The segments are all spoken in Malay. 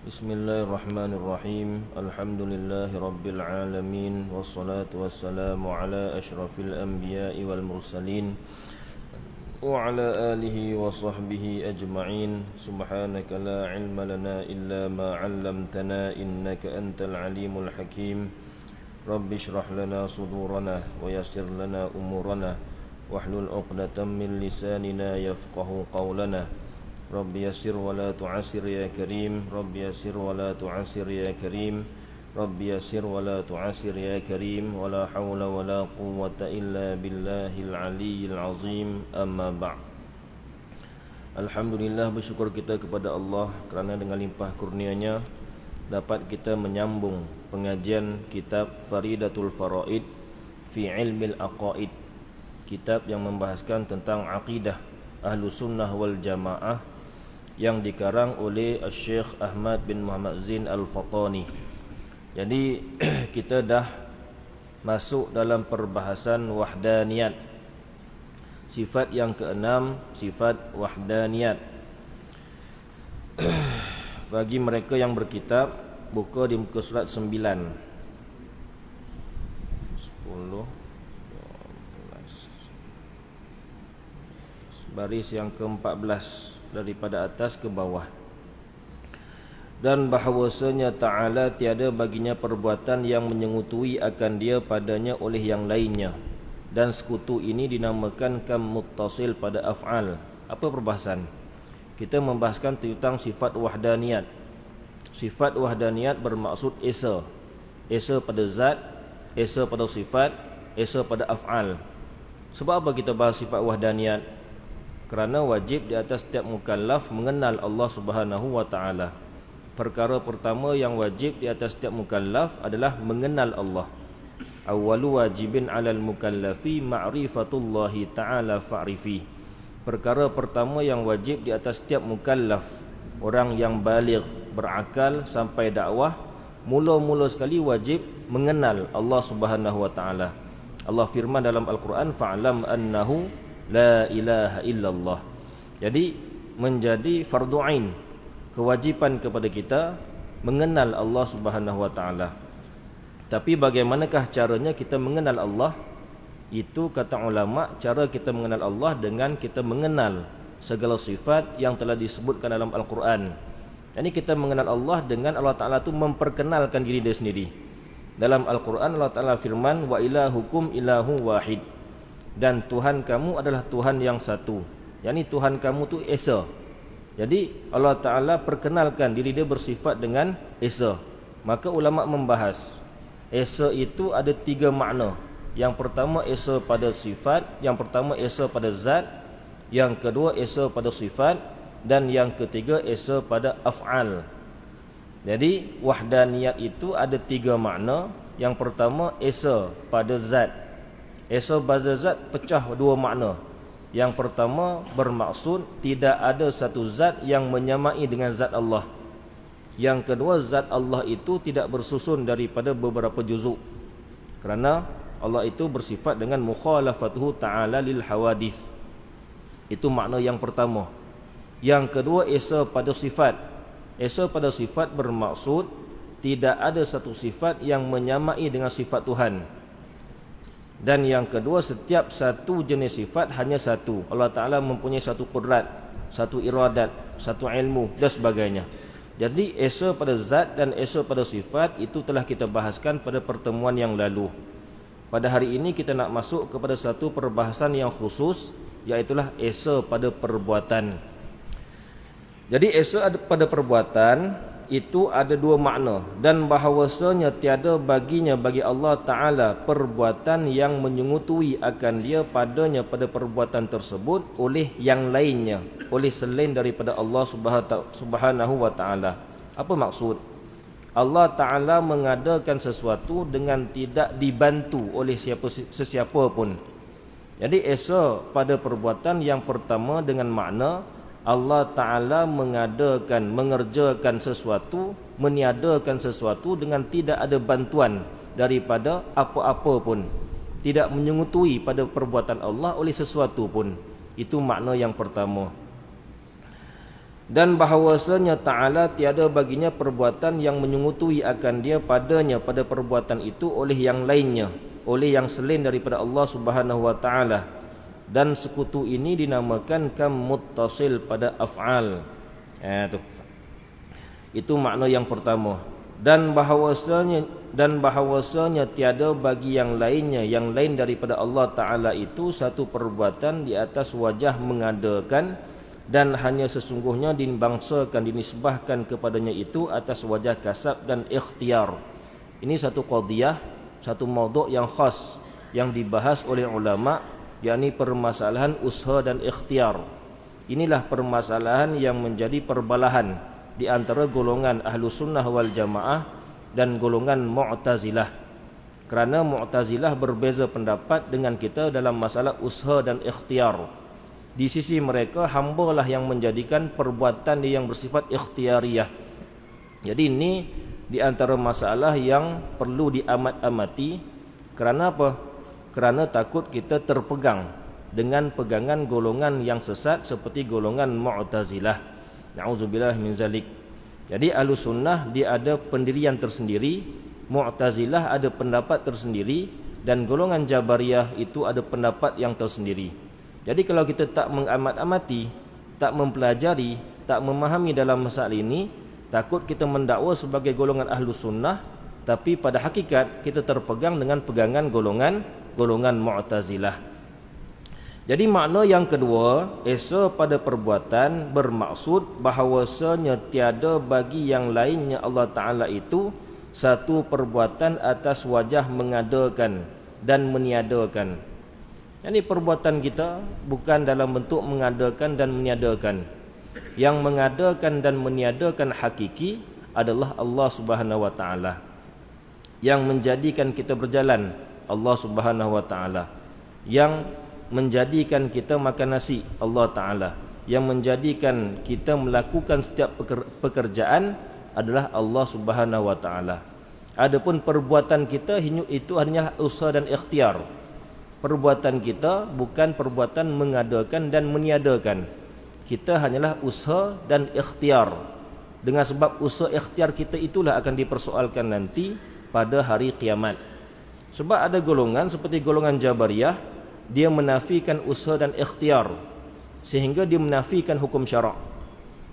Bismillahirrahmanirrahim. Alhamdulillahi rabbil alamin, wassalatu wassalamu ala asyrafil anbiya'i wal mursalin wa ala alihi wa sahbihi ajma'in. Subhanaka la ilma lana illa ma 'allamtana innaka antal alimul hakim. Rabbi shrah lana sudurana wa yassir lana umurana wahlul 'uqdatam min lisanina yafqahu qawlana. Rabbi yassir wa la tu'assir ya karim. Rabbi yassir wa la tu'assir ya karim. Rabbi yassir wa la tu'assir ya karim. Wa la hawla wa la quwwata illa billahil aliyyil azim. Amma ba'. Alhamdulillah, bersyukur kita kepada Allah kerana dengan limpah kurnianya dapat kita menyambung pengajian kitab Faridatul Faraid fi Ilmil Aqaid, kitab yang membahaskan tentang akidah Ahlus Sunnah wal Jamaah yang dikarang oleh Syekh Ahmad bin Muhammad Zain Al-Fatani. Jadi kita dah masuk dalam perbahasan wahdaniyat. Sifat yang keenam, sifat wahdaniyat. Bagi mereka yang berkitab, buka di muka surat 9, 10, 12, baris yang ke-14 daripada atas ke bawah. Dan bahawasanya Ta'ala tiada baginya perbuatan yang menyengutui akan dia padanya oleh yang lainnya. Dan sekutu ini dinamakan kam muttasil pada af'al. Apa perbahasan? Kita membahaskan tentang sifat wahdaniyat. Sifat wahdaniyat bermaksud esa. Esa pada zat, esa pada sifat, esa pada af'al. Sebab apa kita bahas sifat wahdaniyat? Kerana wajib di atas setiap mukallaf mengenal Allah Subhanahu wa taala. Perkara pertama yang wajib di atas setiap mukallaf adalah mengenal Allah. Awwalu wajibin 'alal mukallafi ma'rifatullahi ta'ala fa'rifi. Perkara pertama yang wajib di atas setiap mukallaf, orang yang baligh, berakal sampai dakwah, mula-mula sekali wajib mengenal Allah Subhanahu wa taala. Allah firman dalam Al-Quran, fa'lam annahu la ilaha illallah. Jadi menjadi fardu ain, kewajipan kepada kita mengenal Allah Subhanahu wa taala. Tapi bagaimanakah caranya kita mengenal Allah? Itu kata ulama, cara kita mengenal Allah dengan kita mengenal segala sifat yang telah disebutkan dalam Al-Quran. Jadi kita mengenal Allah dengan Allah Ta'ala itu memperkenalkan diri dia sendiri. Dalam Al-Quran Allah Ta'ala firman, wa ilahukum ilahu wahid. Dan Tuhan kamu adalah Tuhan yang satu. Yani Tuhan kamu tu esa. Jadi Allah Ta'ala perkenalkan diri dia bersifat dengan esa. Maka ulama membahas, esa itu ada 3 makna. Yang pertama esa pada sifat, yang pertama esa pada zat, yang kedua esa pada sifat, dan yang ketiga esa pada af'al. Jadi wahdaniyat itu ada 3 makna. Yang pertama esa pada zat. Esa pada zat pecah 2 makna. Yang pertama bermaksud tidak ada satu zat yang menyamai dengan zat Allah. Yang kedua, zat Allah itu tidak bersusun daripada beberapa juzuk. Kerana Allah itu bersifat dengan mukhalafatuhu ta'ala lil hawadith. Itu makna yang pertama. Yang kedua, esa pada sifat. Esa pada sifat bermaksud tidak ada satu sifat yang menyamai dengan sifat Tuhan. Dan yang kedua, setiap satu jenis sifat hanya satu. Allah Ta'ala mempunyai satu qudrat, satu iradat, satu ilmu dan sebagainya. Jadi esa pada zat dan esa pada sifat itu telah kita bahaskan pada pertemuan yang lalu. Pada hari ini kita nak masuk kepada satu perbahasan yang khusus, iaitulah esa pada perbuatan. Jadi esa pada perbuatan itu ada 2 makna, dan bahawasanya tiada baginya bagi Allah Ta'ala perbuatan yang menyengutui akan dia padanya pada perbuatan tersebut oleh yang lainnya, oleh selain daripada Allah Subhanahu wa Ta'ala. Apa maksud? Allah Ta'ala mengadakan sesuatu dengan tidak dibantu oleh sesiapa pun. Jadi esa pada perbuatan yang pertama dengan makna Allah Ta'ala mengadakan, mengerjakan sesuatu, meniadakan sesuatu dengan tidak ada bantuan daripada apa-apa pun. Tidak menyengutui pada perbuatan Allah oleh sesuatu pun. Itu makna yang pertama. dan bahawasanya Ta'ala tiada baginya perbuatan yang menyungutui akan dia padanya pada perbuatan itu oleh yang lainnya, oleh yang selain daripada Allah Subhanahu wa Ta'ala. Dan sekutu ini dinamakan kam muttasil pada af'al. Itu makna yang pertama. Dan bahawasanya tiada bagi yang lainnya, yang lain daripada Allah Ta'ala itu satu perbuatan di atas wajah mengadakan, dan hanya sesungguhnya dibangsakan, dinisbahkan kepadanya itu atas wajah kasab dan ikhtiar. Ini satu qadiyah, satu maudhu' yang khas yang dibahas oleh ulama', yakni permasalahan usaha dan ikhtiar. Inilah permasalahan yang menjadi perbalahan di antara golongan Ahlus Sunnah wal Jamaah dan golongan Mu'tazilah. Kerana Mu'tazilah berbeza pendapat dengan kita dalam masalah usaha dan ikhtiar. Di sisi mereka, hamba lah yang menjadikan perbuatan yang bersifat ikhtiariyah. Jadi ini di antara masalah yang perlu diamat-amati. Kerana apa? Kerana takut kita terpegang dengan pegangan golongan yang sesat seperti golongan Mu'tazilah. Na'udzubillah min zalik. Jadi Ahlus Sunnah dia ada pendirian tersendiri, Mu'tazilah ada pendapat tersendiri, dan golongan Jabariyah itu ada pendapat yang tersendiri. Jadi kalau kita tak mengamat-amati, tak mempelajari, tak memahami dalam masalah ini, takut kita mendakwa sebagai golongan Ahlus Sunnah, tapi pada hakikat kita terpegang dengan pegangan golongan Mu'tazilah. Jadi makna yang kedua, esa pada perbuatan bermaksud bahawasanya tiada bagi yang lainnya Allah Ta'ala itu satu perbuatan atas wajah mengadakan dan meniadakan. Jadi perbuatan kita bukan dalam bentuk mengadakan dan meniadakan. Yang mengadakan dan meniadakan hakiki adalah Allah Subhanahu wa Ta'ala. Yang menjadikan kita berjalan Allah Subhanahu wa Ta'ala. Yang menjadikan kita makan nasi Allah Ta'ala. Yang menjadikan kita melakukan setiap pekerjaan adalah Allah Subhanahu wa Ta'ala. Adapun perbuatan kita itu hanyalah usaha dan ikhtiar. Perbuatan kita bukan perbuatan mengadakan dan meniadakan. Kita hanyalah usaha dan ikhtiar. Dengan sebab usaha ikhtiar kita itulah akan dipersoalkan nanti pada hari kiamat. Sebab ada golongan seperti golongan Jabariyah, dia menafikan usaha dan ikhtiar sehingga dia menafikan hukum syarak.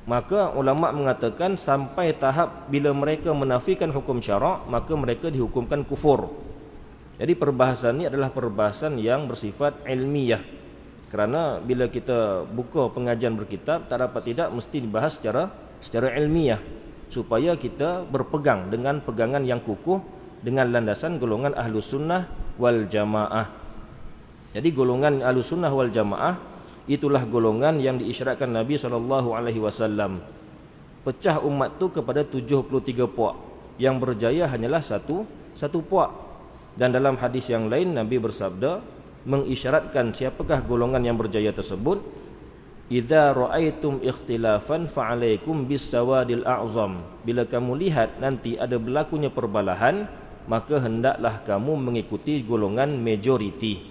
Maka ulama mengatakan sampai tahap bila mereka menafikan hukum syarak, maka mereka dihukumkan kufur. Jadi perbahasan ini adalah perbahasan yang bersifat ilmiah. Kerana bila kita buka pengajian berkitab, tak dapat tidak mesti dibahas secara ilmiah supaya kita berpegang dengan pegangan yang kukuh dengan landasan golongan Ahlus Sunnah wal Jamaah. Jadi golongan Ahlus Sunnah wal Jamaah itulah golongan yang diisyaratkan Nabi SAW. Pecah umat tu kepada 73 puak. Yang berjaya hanyalah satu puak. Dan dalam hadis yang lain Nabi bersabda mengisyaratkan siapakah golongan yang berjaya tersebut. Idza ra'aitum ikhtilafan fa'alaikum bis-sawadil a'zam. Bila kamu lihat nanti ada berlakunya perbalahan, maka hendaklah kamu mengikuti golongan majoriti.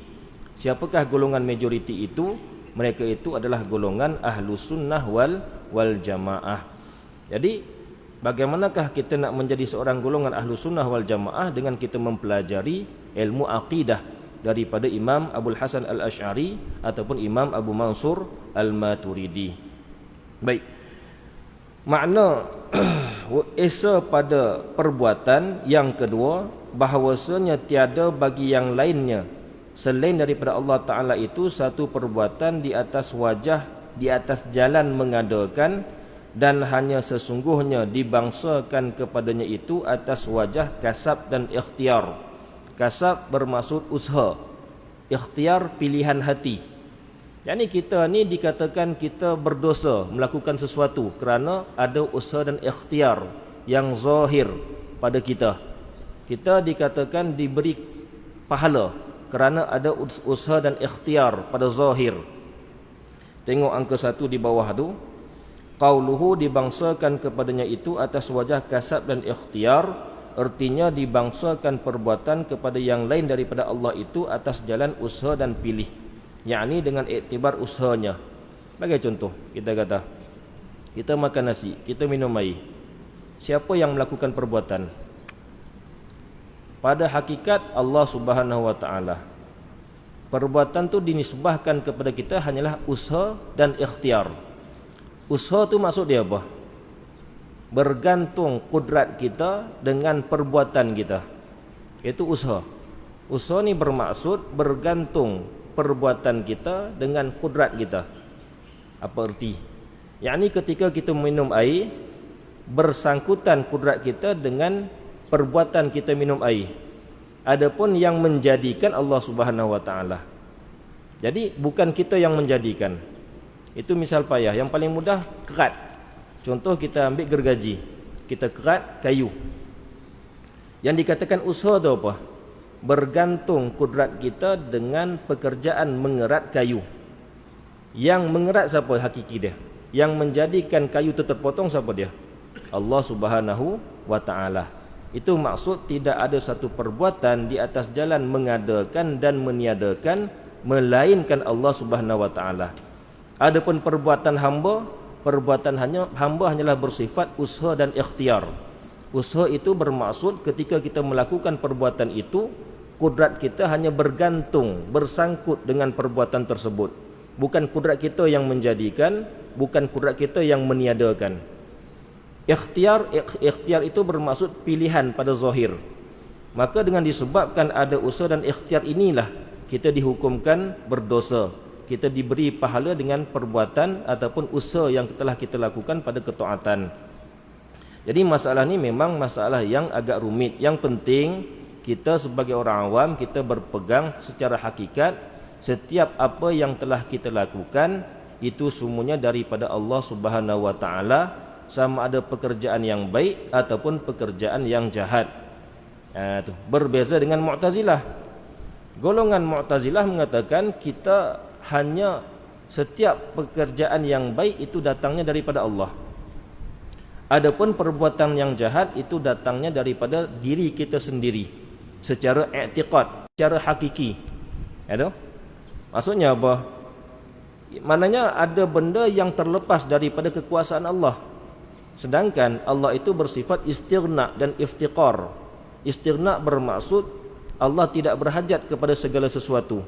Siapakah golongan majoriti itu? Mereka itu adalah golongan Ahlus Sunnah wal Jamaah. Jadi bagaimanakah kita nak menjadi seorang golongan Ahlus Sunnah wal Jamaah dengan kita mempelajari ilmu aqidah daripada Imam Abul Hasan Al-Asy'ari ataupun Imam Abu Mansur Al-Maturidi. Baik. Makna esa pada perbuatan yang kedua, bahawasanya tiada bagi yang lainnya selain daripada Allah Ta'ala itu satu perbuatan di atas wajah, di atas jalan mengadakan, dan hanya sesungguhnya dibangsakan kepadanya itu atas wajah kasab dan ikhtiar. Kasab bermaksud usaha, ikhtiar pilihan hati. Yani kita ni dikatakan kita berdosa melakukan sesuatu kerana ada usaha dan ikhtiar yang zahir pada kita. Kita dikatakan diberi pahala kerana ada usaha dan ikhtiar pada zahir. Tengok angka 1 di bawah tu. Qauluhu dibangsakan kepadanya itu atas wajah kasab dan ikhtiar, artinya dibangsakan perbuatan kepada yang lain daripada Allah itu atas jalan usaha dan pilih, yakni dengan iktibar usahanya. Bagi contoh, kita kata kita makan nasi, kita minum air. Siapa yang melakukan perbuatan? Pada hakikat Allah Subhanahu wa taala. Perbuatan tu dinisbahkan kepada kita hanyalah usaha dan ikhtiar. Usaha tu maksud dia apa? Bergantung kudrat kita dengan perbuatan kita. Itu usaha. Usaha ni bermaksud bergantung perbuatan kita dengan kudrat kita. Apa erti? Yakni ketika kita minum air, bersangkutan kudrat kita dengan perbuatan kita minum air. Adapun yang menjadikan Allah Subhanahu wa taala. Jadi bukan kita yang menjadikan. Itu misal payah. Yang paling mudah kerat. Contoh kita ambil gergaji. Kita kerat kayu. Yang dikatakan usaha itu apa? Bergantung kudrat kita dengan pekerjaan mengerat kayu. Yang mengerat siapa hakiki dia? Yang menjadikan kayu itu terpotong siapa dia? Allah Subhanahu wa taala. Itu maksud tidak ada satu perbuatan di atas jalan mengadakan dan meniadakan melainkan Allah Subhanahu wa taala. Adapun perbuatan hamba hamba hanyalah bersifat usaha dan ikhtiar. Usaha itu bermaksud ketika kita melakukan perbuatan itu, kudrat kita hanya bergantung, bersangkut dengan perbuatan tersebut. Bukan kudrat kita yang menjadikan, bukan kudrat kita yang meniadakan. Ikhtiar itu bermaksud pilihan pada zahir. Maka dengan disebabkan ada usaha dan ikhtiar inilah kita dihukumkan berdosa. Kita diberi pahala dengan perbuatan ataupun usaha yang telah kita lakukan pada ketaatan. Jadi masalah ni memang masalah yang agak rumit. Yang penting kita sebagai orang awam, kita berpegang secara hakikat setiap apa yang telah kita lakukan itu semuanya daripada Allah Subhanahu wa taala, sama ada pekerjaan yang baik ataupun pekerjaan yang jahat. Berbeza dengan Mu'tazilah. Golongan Mu'tazilah mengatakan kita hanya setiap pekerjaan yang baik itu datangnya daripada Allah. Adapun perbuatan yang jahat itu datangnya daripada diri kita sendiri secara i'tiqad, secara hakiki. Maksudnya apa? Maknanya ada benda yang terlepas daripada kekuasaan Allah. Sedangkan Allah itu bersifat istighna dan iftiqar. Istighna bermaksud Allah tidak berhajat kepada segala sesuatu.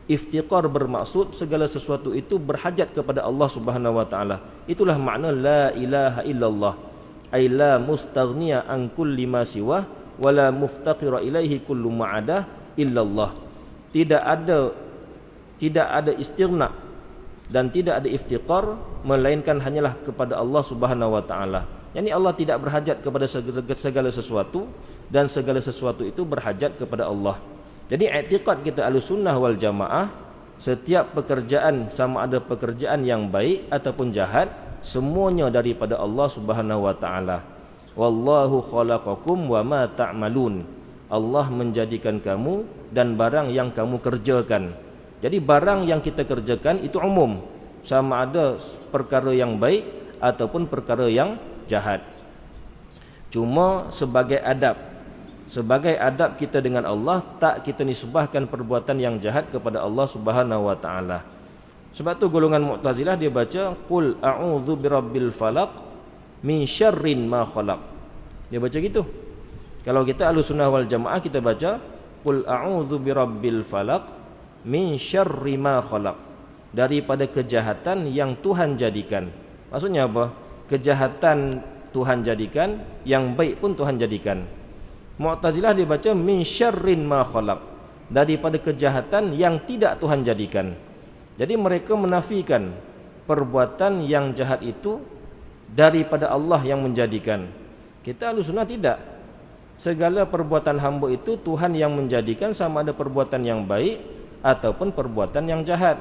Iftiqar bermaksud segala sesuatu itu berhajat kepada Allah Subhanahu wa taala. Itulah makna la ilaha illallah. Ay la mustaghniya an kulli ma siwa wa la muftaqira ilaihi kullu ma'adah illallah. Tidak ada istighna dan tidak ada iftiqar melainkan hanyalah kepada Allah Subhanahu wa taala. Yani Allah tidak berhajat kepada segala sesuatu dan segala sesuatu itu berhajat kepada Allah. Jadi i'tiqad kita Ahlussunnah wal Jamaah, setiap pekerjaan sama ada pekerjaan yang baik ataupun jahat, semuanya daripada Allah Subhanahu wa taala. Wallahu khalaqakum wa ma ta'malun. Allah menjadikan kamu dan barang yang kamu kerjakan. Jadi barang yang kita kerjakan itu umum, sama ada perkara yang baik ataupun perkara yang jahat. Cuma sebagai adab kita dengan Allah, tak kita nisbahkan perbuatan yang jahat kepada Allah Subhanahu wa taala. Sebab tu golongan Mu'tazilah dia baca qul a'udzu birabbil falaq min syarrin ma khalaq. Dia baca gitu. Kalau kita Ahlussunnah wal Jamaah kita baca qul a'udzu birabbil falaq min syarri ma khalaq, daripada kejahatan yang Tuhan jadikan. Maksudnya apa? Kejahatan Tuhan jadikan, yang baik pun Tuhan jadikan. Mu'tazilah dibaca min syarrin ma khalaq, daripada kejahatan yang tidak Tuhan jadikan. Jadi mereka menafikan perbuatan yang jahat itu daripada Allah yang menjadikan. Kita Ahlussunnah tidak. Segala perbuatan hamba itu Tuhan yang menjadikan, sama ada perbuatan yang baik ataupun perbuatan yang jahat.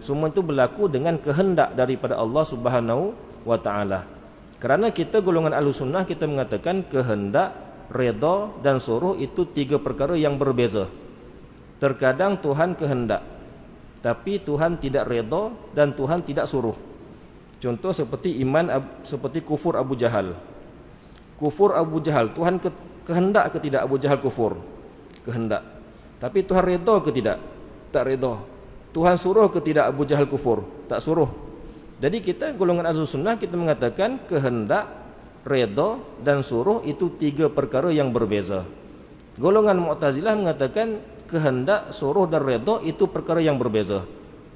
Semua itu berlaku dengan kehendak daripada Allah Subhanahu wa taala. Kerana kita golongan Ahlussunnah, kita mengatakan kehendak, redha dan suruh itu tiga perkara yang berbeza. Terkadang Tuhan kehendak, tapi Tuhan tidak redha dan Tuhan tidak suruh. Contoh seperti seperti kufur Abu Jahal. Kufur Abu Jahal, Tuhan kehendak ke tidak Abu Jahal kufur? Kehendak. Tapi Tuhan redha ke tidak? Tak redha. Tuhan suruh ke tidak Abu Jahal kufur? Tak suruh. Jadi kita golongan Ahlus Sunnah kita mengatakan kehendak, redha dan suruh itu 3 perkara yang berbeza. Golongan Mu'tazilah mengatakan kehendak, suruh dan redha itu perkara yang berbeza.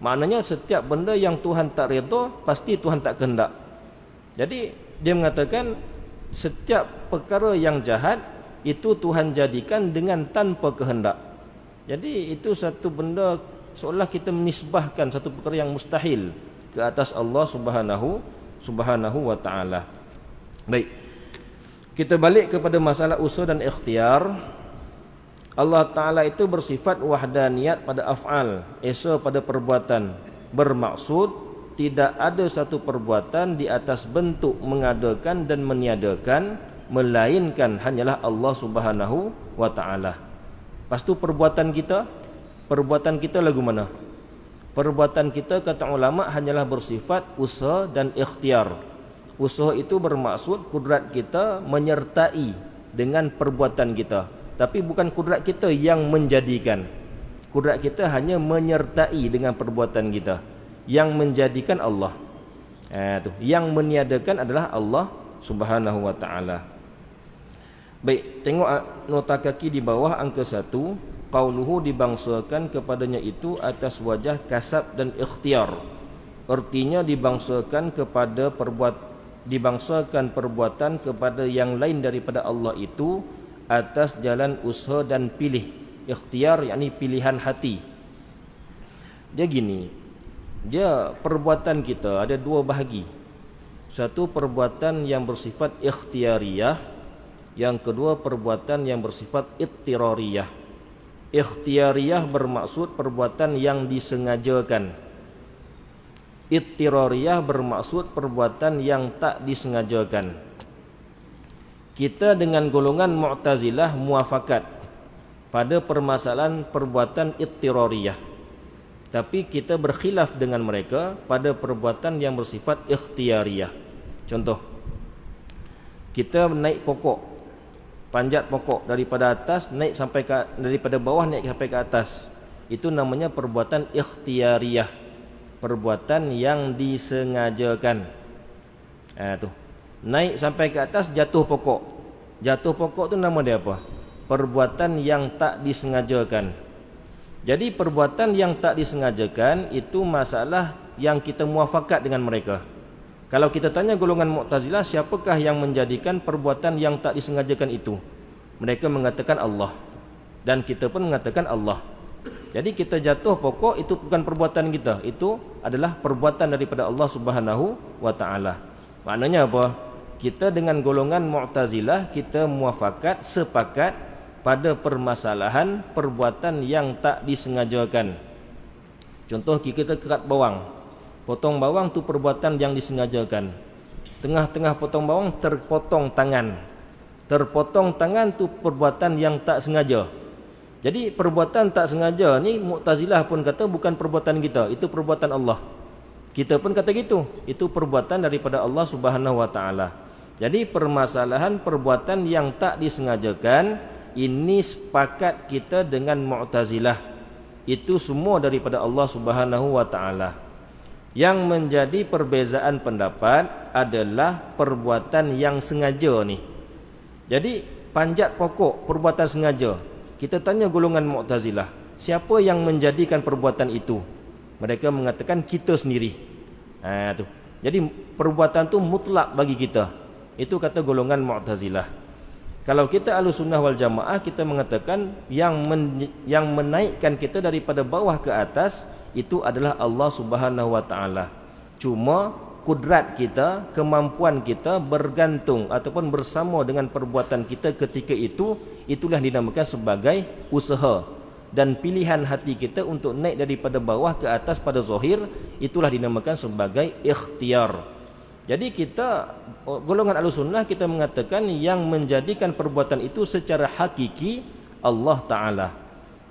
Maknanya setiap benda yang Tuhan tak redha pasti Tuhan tak kehendak. Jadi dia mengatakan setiap perkara yang jahat itu Tuhan jadikan dengan tanpa kehendak. Jadi itu satu benda seolah kita menisbahkan satu perkara yang mustahil ke atas Allah Subhanahu wa taala. Baik. Kita balik kepada masalah usul dan ikhtiar. Allah Ta'ala itu bersifat wahdaniyat pada af'al, esa pada perbuatan. Bermaksud tidak ada satu perbuatan di atas bentuk mengadakan dan meniadakan, melainkan hanyalah Allah Subhanahu wa Ta'ala. Lepas tu perbuatan kita lagu mana? Perbuatan kita kata ulama hanyalah bersifat usaha dan ikhtiar. Usaha itu bermaksud kudrat kita menyertai dengan perbuatan kita. Tapi bukan kudrat kita yang menjadikan. Kudrat kita hanya menyertai dengan perbuatan kita. Yang menjadikan Allah. Yang meniadakan adalah Allah Subhanahu wa ta'ala. Baik, tengok nota kaki di bawah angka 1. Qauluhu dibangsakan kepadanya itu atas wajah kasab dan ikhtiar. Artinya dibangsakan perbuatan kepada yang lain daripada Allah itu atas jalan usaha dan pilih. Ikhtiar yakni pilihan hati. Dia gini, dia perbuatan kita ada 2 bahagi. Satu perbuatan yang bersifat ikhtiariyah, yang kedua perbuatan yang bersifat ittirariyah. Ikhtiariyah bermaksud perbuatan yang disengajakan. Ittirariyah bermaksud perbuatan yang tak disengajakan. Kita dengan golongan Mu'tazilah muafakat pada permasalahan perbuatan ittirariyah. Tapi kita berkhilaf dengan mereka pada perbuatan yang bersifat ikhtiariyah. Contoh, kita naik pokok, panjat pokok daripada atas naik sampai daripada bawah naik sampai ke atas. Itu namanya perbuatan ikhtiariyah, perbuatan yang disengajakan. Tu. Naik sampai ke atas jatuh pokok. Jatuh pokok tu nama dia apa? Perbuatan yang tak disengajakan. Jadi perbuatan yang tak disengajakan itu masalah yang kita muafakat dengan mereka. Kalau kita tanya golongan Mu'tazilah, siapakah yang menjadikan perbuatan yang tak disengajakan itu? Mereka mengatakan Allah. Dan kita pun mengatakan Allah. Jadi kita jatuh pokok itu bukan perbuatan kita, itu adalah perbuatan daripada Allah Subhanahu wa ta'ala. Maknanya apa? Kita dengan golongan Mu'tazilah kita muafakat, sepakat pada permasalahan perbuatan yang tak disengajakan. Contoh kita kerat bawang. Potong bawang tu perbuatan yang disengajakan. Tengah-tengah potong bawang terpotong tangan. Terpotong tangan tu perbuatan yang tak sengaja. Jadi perbuatan tak sengaja ni Mu'tazilah pun kata bukan perbuatan kita, itu perbuatan Allah. Kita pun kata gitu, itu perbuatan daripada Allah Subhanahu wa ta'ala. Jadi permasalahan perbuatan yang tak disengajakan ini sepakat kita dengan Mu'tazilah. Itu semua daripada Allah Subhanahu wa ta'ala. Yang menjadi perbezaan pendapat adalah perbuatan yang sengaja ni. Jadi panjat pokok perbuatan sengaja. Kita tanya golongan Mu'tazilah, siapa yang menjadikan perbuatan itu? Mereka mengatakan kita sendiri. Tu. Jadi perbuatan tu mutlak bagi kita. Itu kata golongan Mu'tazilah. Kalau kita Ahlussunnah wal Jamaah, kita mengatakan yang menaikkan kita daripada bawah ke atas itu adalah Allah Subhanahu wa ta'ala. Cuma kudrat kita, kemampuan kita bergantung ataupun bersama dengan perbuatan kita ketika itu, itulah dinamakan sebagai usaha. Dan pilihan hati kita untuk naik daripada bawah ke atas pada zahir, itulah dinamakan sebagai ikhtiar. Jadi kita golongan Ahlussunnah kita mengatakan yang menjadikan perbuatan itu secara hakiki Allah Ta'ala.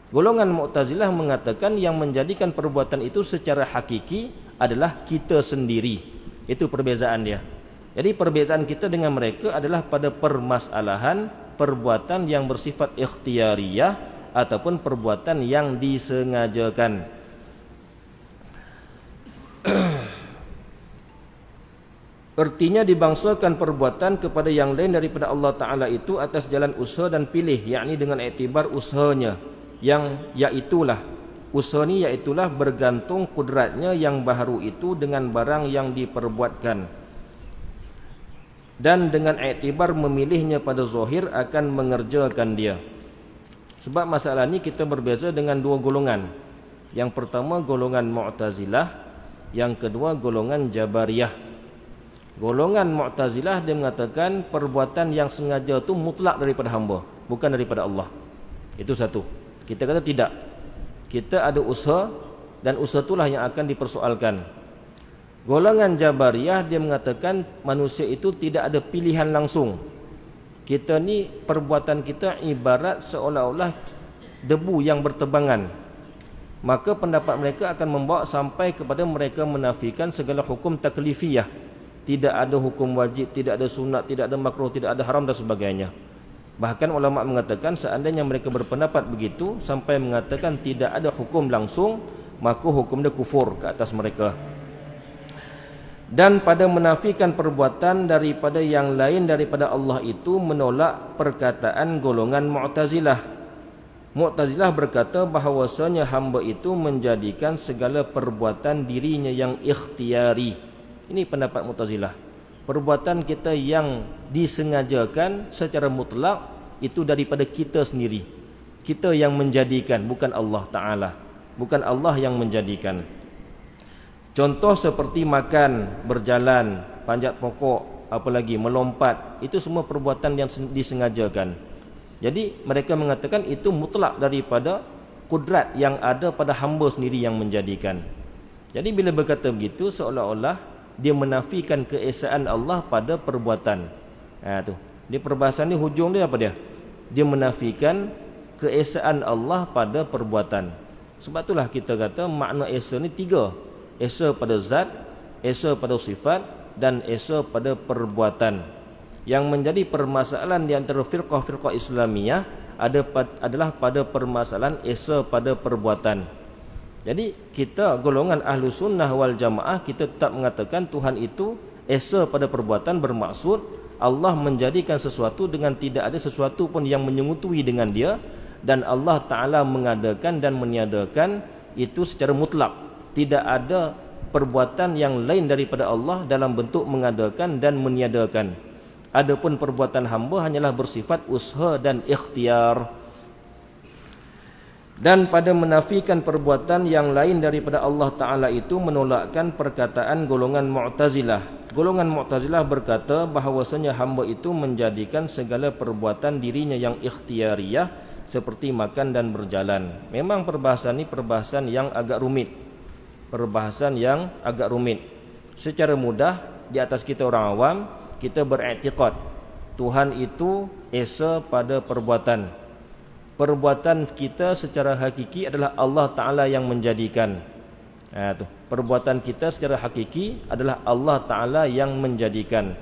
Golongan Mu'tazilah mengatakan yang menjadikan perbuatan itu secara hakiki adalah kita sendiri. Itu perbezaan dia. Jadi perbezaan kita dengan mereka adalah pada permasalahan perbuatan yang bersifat ikhtiariyah ataupun perbuatan yang disengajakan. Artinya dibangsakan perbuatan kepada yang lain daripada Allah Ta'ala itu atas jalan usaha dan pilih, yakni dengan iktibar usahanya, yang iaitulah usaha ni iaitulah bergantung kudratnya yang baharu itu dengan barang yang diperbuatkan, dan dengan iktibar memilihnya pada zahir akan mengerjakan dia. Sebab masalah ni kita berbeza dengan dua golongan. Yang pertama golongan Mu'tazilah, yang kedua golongan Jabariyah. Golongan Mu'tazilah dia mengatakan perbuatan yang sengaja itu mutlak daripada hamba, bukan daripada Allah. Itu satu. Kita kata tidak. Kita ada usaha dan usaha itulah yang akan dipersoalkan. Golongan Jabariyah dia mengatakan manusia itu tidak ada pilihan langsung. Kita ni perbuatan kita ibarat seolah-olah debu yang bertebangan. Maka pendapat mereka akan membawa sampai kepada mereka menafikan segala hukum taklifiyah. Tidak ada hukum wajib, tidak ada sunat, tidak ada makruh, tidak ada haram dan sebagainya. Bahkan ulama mengatakan seandainya mereka berpendapat begitu sampai mengatakan tidak ada hukum langsung, maka hukum dia kufur ke atas mereka. Dan pada menafikan perbuatan daripada yang lain daripada Allah itu menolak perkataan golongan Mu'tazilah. Mu'tazilah berkata bahawasanya hamba itu menjadikan segala perbuatan dirinya yang ikhtiari. Ini pendapat Mu'tazilah. Perbuatan kita yang disengajakan secara mutlak itu daripada kita sendiri. Kita yang menjadikan, bukan Allah Ta'ala. Bukan Allah yang menjadikan. Contoh seperti makan, berjalan, panjat pokok, apalagi melompat, itu semua perbuatan yang disengajakan. Jadi mereka mengatakan itu mutlak daripada kudrat yang ada pada hamba sendiri yang menjadikan. Jadi bila berkata begitu seolah-olah dia menafikan keesaan Allah pada perbuatan. Tu. Di perbahasan ni hujung dia apa dia? Dia menafikan keesaan Allah pada perbuatan. Sebab itulah kita kata makna esa ni tiga. Esa pada zat, esa pada sifat dan esa pada perbuatan. Yang menjadi permasalahan di antara firqah-firqah Islamiyah adalah pada permasalahan esa pada perbuatan. Jadi kita golongan ahlu sunnah wal jamaah kita tetap mengatakan Tuhan itu esa pada perbuatan, bermaksud Allah menjadikan sesuatu dengan tidak ada sesuatu pun yang menyengutui dengan dia, dan Allah Ta'ala mengadakan dan meniadakan itu secara mutlak. Tidak ada perbuatan yang lain daripada Allah dalam bentuk mengadakan dan meniadakan. Adapun perbuatan hamba hanyalah bersifat usaha dan ikhtiar. Dan pada menafikan perbuatan yang lain daripada Allah Ta'ala itu menolakkan perkataan golongan Mu'tazilah. Golongan Mu'tazilah berkata bahawasanya hamba itu menjadikan segala perbuatan dirinya yang ikhtiariyah seperti makan dan berjalan. Memang perbahasan ini perbahasan yang agak rumit. Perbahasan yang agak rumit. Secara mudah di atas kita orang awam, kita beriktikad Tuhan itu esa pada perbuatan. Perbuatan kita secara hakiki adalah Allah Ta'ala yang menjadikan. Perbuatan kita secara hakiki adalah Allah Ta'ala yang menjadikan.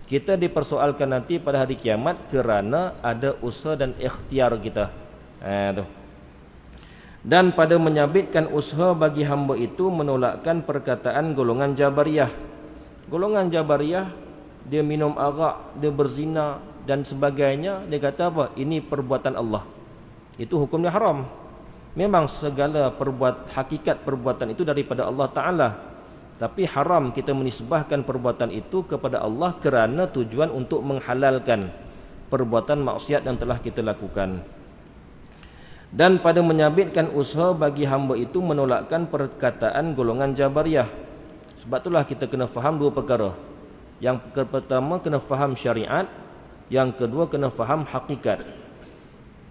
Kita dipersoalkan nanti pada hari kiamat kerana ada usaha dan ikhtiar kita. Dan pada menyabitkan usaha bagi hamba itu menolakkan perkataan golongan Jabariyah. Golongan Jabariyah, dia minum arak, dia berzina dan sebagainya, dia kata apa? Ini perbuatan Allah. Itu hukumnya haram. Memang segala hakikat perbuatan itu daripada Allah Ta'ala, tapi haram kita menisbahkan perbuatan itu kepada Allah kerana tujuan untuk menghalalkan perbuatan maksiat yang telah kita lakukan. Dan pada menyabitkan usaha bagi hamba itu menolakkan perkataan golongan Jabariyah. Sebab itulah kita kena faham dua perkara. Yang pertama kena faham syariat, yang kedua kena faham hakikat.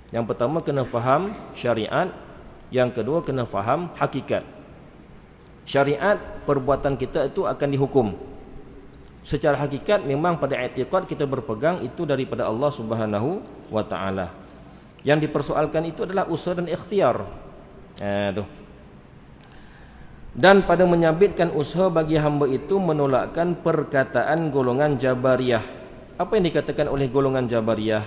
Yang pertama kena faham syariat, yang kedua kena faham hakikat. Syariat, perbuatan kita itu akan dihukum. Secara hakikat memang pada i'tiqad kita berpegang itu daripada Allah Subhanahu wa Ta'ala. Yang dipersoalkan itu adalah usaha dan ikhtiar. Dan pada menyabitkan usaha bagi hamba itu menolakkan perkataan golongan Jabariyah. Apa yang dikatakan oleh golongan Jabariyah?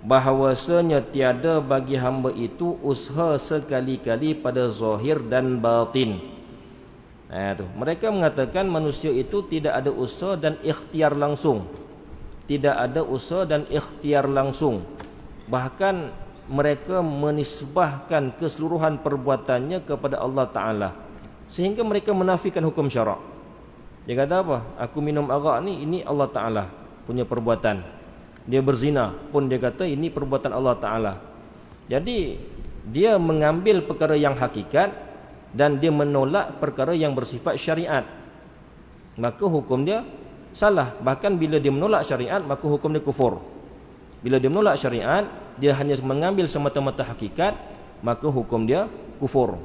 Bahawasanya tiada bagi hamba itu usaha sekali-kali pada zahir dan batin. Tu. Mereka mengatakan manusia itu tidak ada usaha dan ikhtiar langsung. Tidak ada usaha dan ikhtiar langsung. Bahkan mereka menisbahkan keseluruhan perbuatannya kepada Allah Ta'ala, sehingga mereka menafikan hukum syarak. Dia kata apa? Aku minum arak ni, ini Allah Ta'ala punya perbuatan. Dia berzina pun dia kata ini perbuatan Allah Ta'ala. Jadi dia mengambil perkara yang hakikat dan dia menolak perkara yang bersifat syariat, maka hukum dia salah. Bahkan bila dia menolak syariat, maka hukum dia kufur. Bila dia menolak syariat, dia hanya mengambil semata-mata hakikat, maka hukum dia kufur.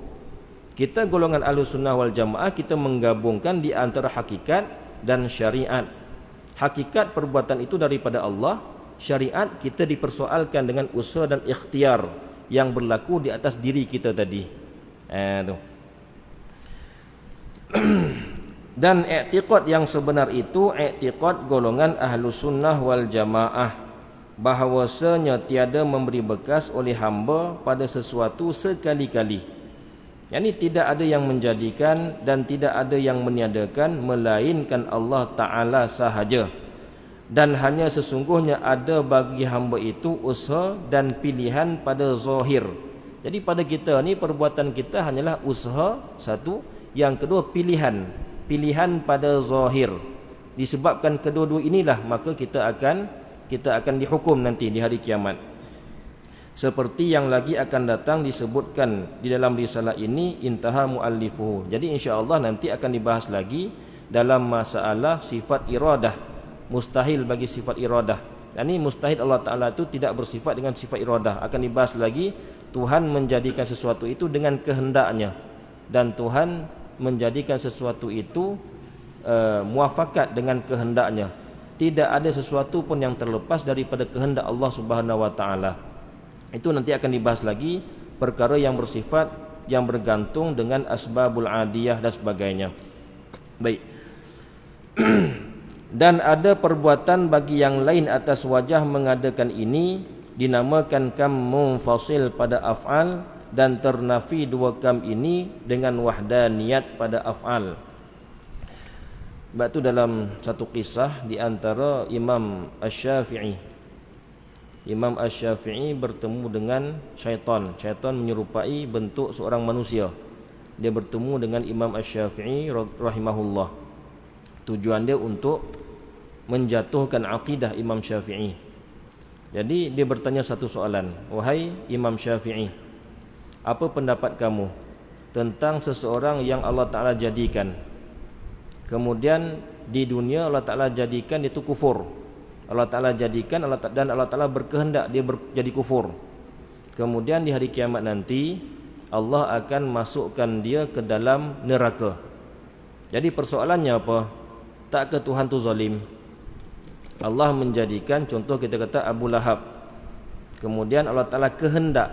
Kita golongan Ahlussunnah wal Jamaah, kita menggabungkan di antara hakikat dan syariat. Hakikat perbuatan itu daripada Allah, syariat kita dipersoalkan dengan usaha dan ikhtiar yang berlaku di atas diri kita tadi. Tu. Dan i'tiqad yang sebenar itu i'tiqad golongan Ahlussunnah wal Jamaah, bahawasanya tiada memberi bekas oleh hamba pada sesuatu sekali-kali. Yani tidak ada yang menjadikan dan tidak ada yang meniadakan melainkan Allah Ta'ala sahaja. Dan hanya sesungguhnya ada bagi hamba itu usaha dan pilihan pada zahir. Jadi pada kita ni perbuatan kita hanyalah usaha satu, yang kedua pilihan pada zahir. Disebabkan kedua-dua inilah maka kita akan dihukum nanti di hari kiamat. Seperti yang lagi akan datang disebutkan di dalam risalah ini, intaha muallifuhu. Jadi insya-Allah nanti akan dibahas lagi dalam masalah sifat iradah. Mustahil bagi sifat iradah. Ini mustahil Allah Ta'ala itu tidak bersifat dengan sifat iradah. Akan dibahas lagi, Tuhan menjadikan sesuatu itu dengan kehendaknya, dan Tuhan menjadikan sesuatu itu muafakat dengan kehendaknya. Tidak ada sesuatu pun yang terlepas daripada kehendak Allah Subhanahu wa Ta'ala. Itu nanti akan dibahas lagi, perkara yang bersifat yang bergantung dengan asbabul adiyah dan sebagainya. Baik. Dan ada perbuatan bagi yang lain atas wajah mengadakan ini, dinamakan kam munfasil pada af'al, dan ternafi dua kam ini dengan wahdaniyat pada af'al. Sebab itu dalam satu kisah di antara Imam Asy-Syafi'i, Imam Asy-Syafi'i bertemu dengan syaitan. Syaitan menyerupai bentuk seorang manusia. Dia bertemu dengan Imam Asy-Syafi'i rahimahullah. Tujuan dia untuk menjatuhkan akidah Imam Syafi'i. Jadi dia bertanya satu soalan, wahai Imam Syafi'i, apa pendapat kamu tentang seseorang yang Allah Ta'ala jadikan, kemudian di dunia Allah Ta'ala jadikan itu kufur. Allah Ta'ala jadikan dan Allah Ta'ala berkehendak dia jadi kufur. Kemudian di hari kiamat nanti Allah akan masukkan dia ke dalam neraka. Jadi persoalannya apa? Tak ke Tuhan tu zalim? Allah menjadikan, contoh kita kata Abu Lahab, kemudian Allah Ta'ala kehendak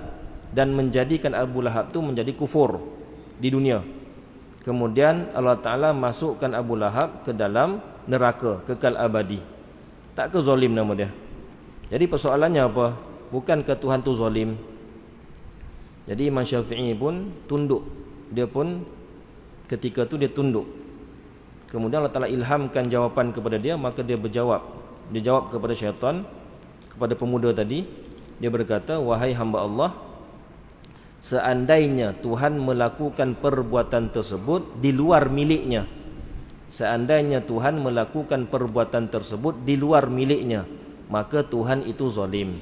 dan menjadikan Abu Lahab tu menjadi kufur di dunia. Kemudian Allah Ta'ala masukkan Abu Lahab ke dalam neraka kekal abadi. Tak ke zalim nama dia? Jadi persoalannya apa? Bukan ke Tuhan tu zalim? Jadi Imam Syafi'i pun tunduk. Dia pun ketika tu dia tunduk. Kemudian Allah Ta'ala ilhamkan jawapan kepada dia, maka dia berjawab. Dia jawab kepada syaitan, kepada pemuda tadi. Dia berkata, wahai hamba Allah, seandainya Tuhan melakukan perbuatan tersebut di luar miliknya, seandainya Tuhan melakukan perbuatan tersebut di luar miliknya, maka Tuhan itu zalim.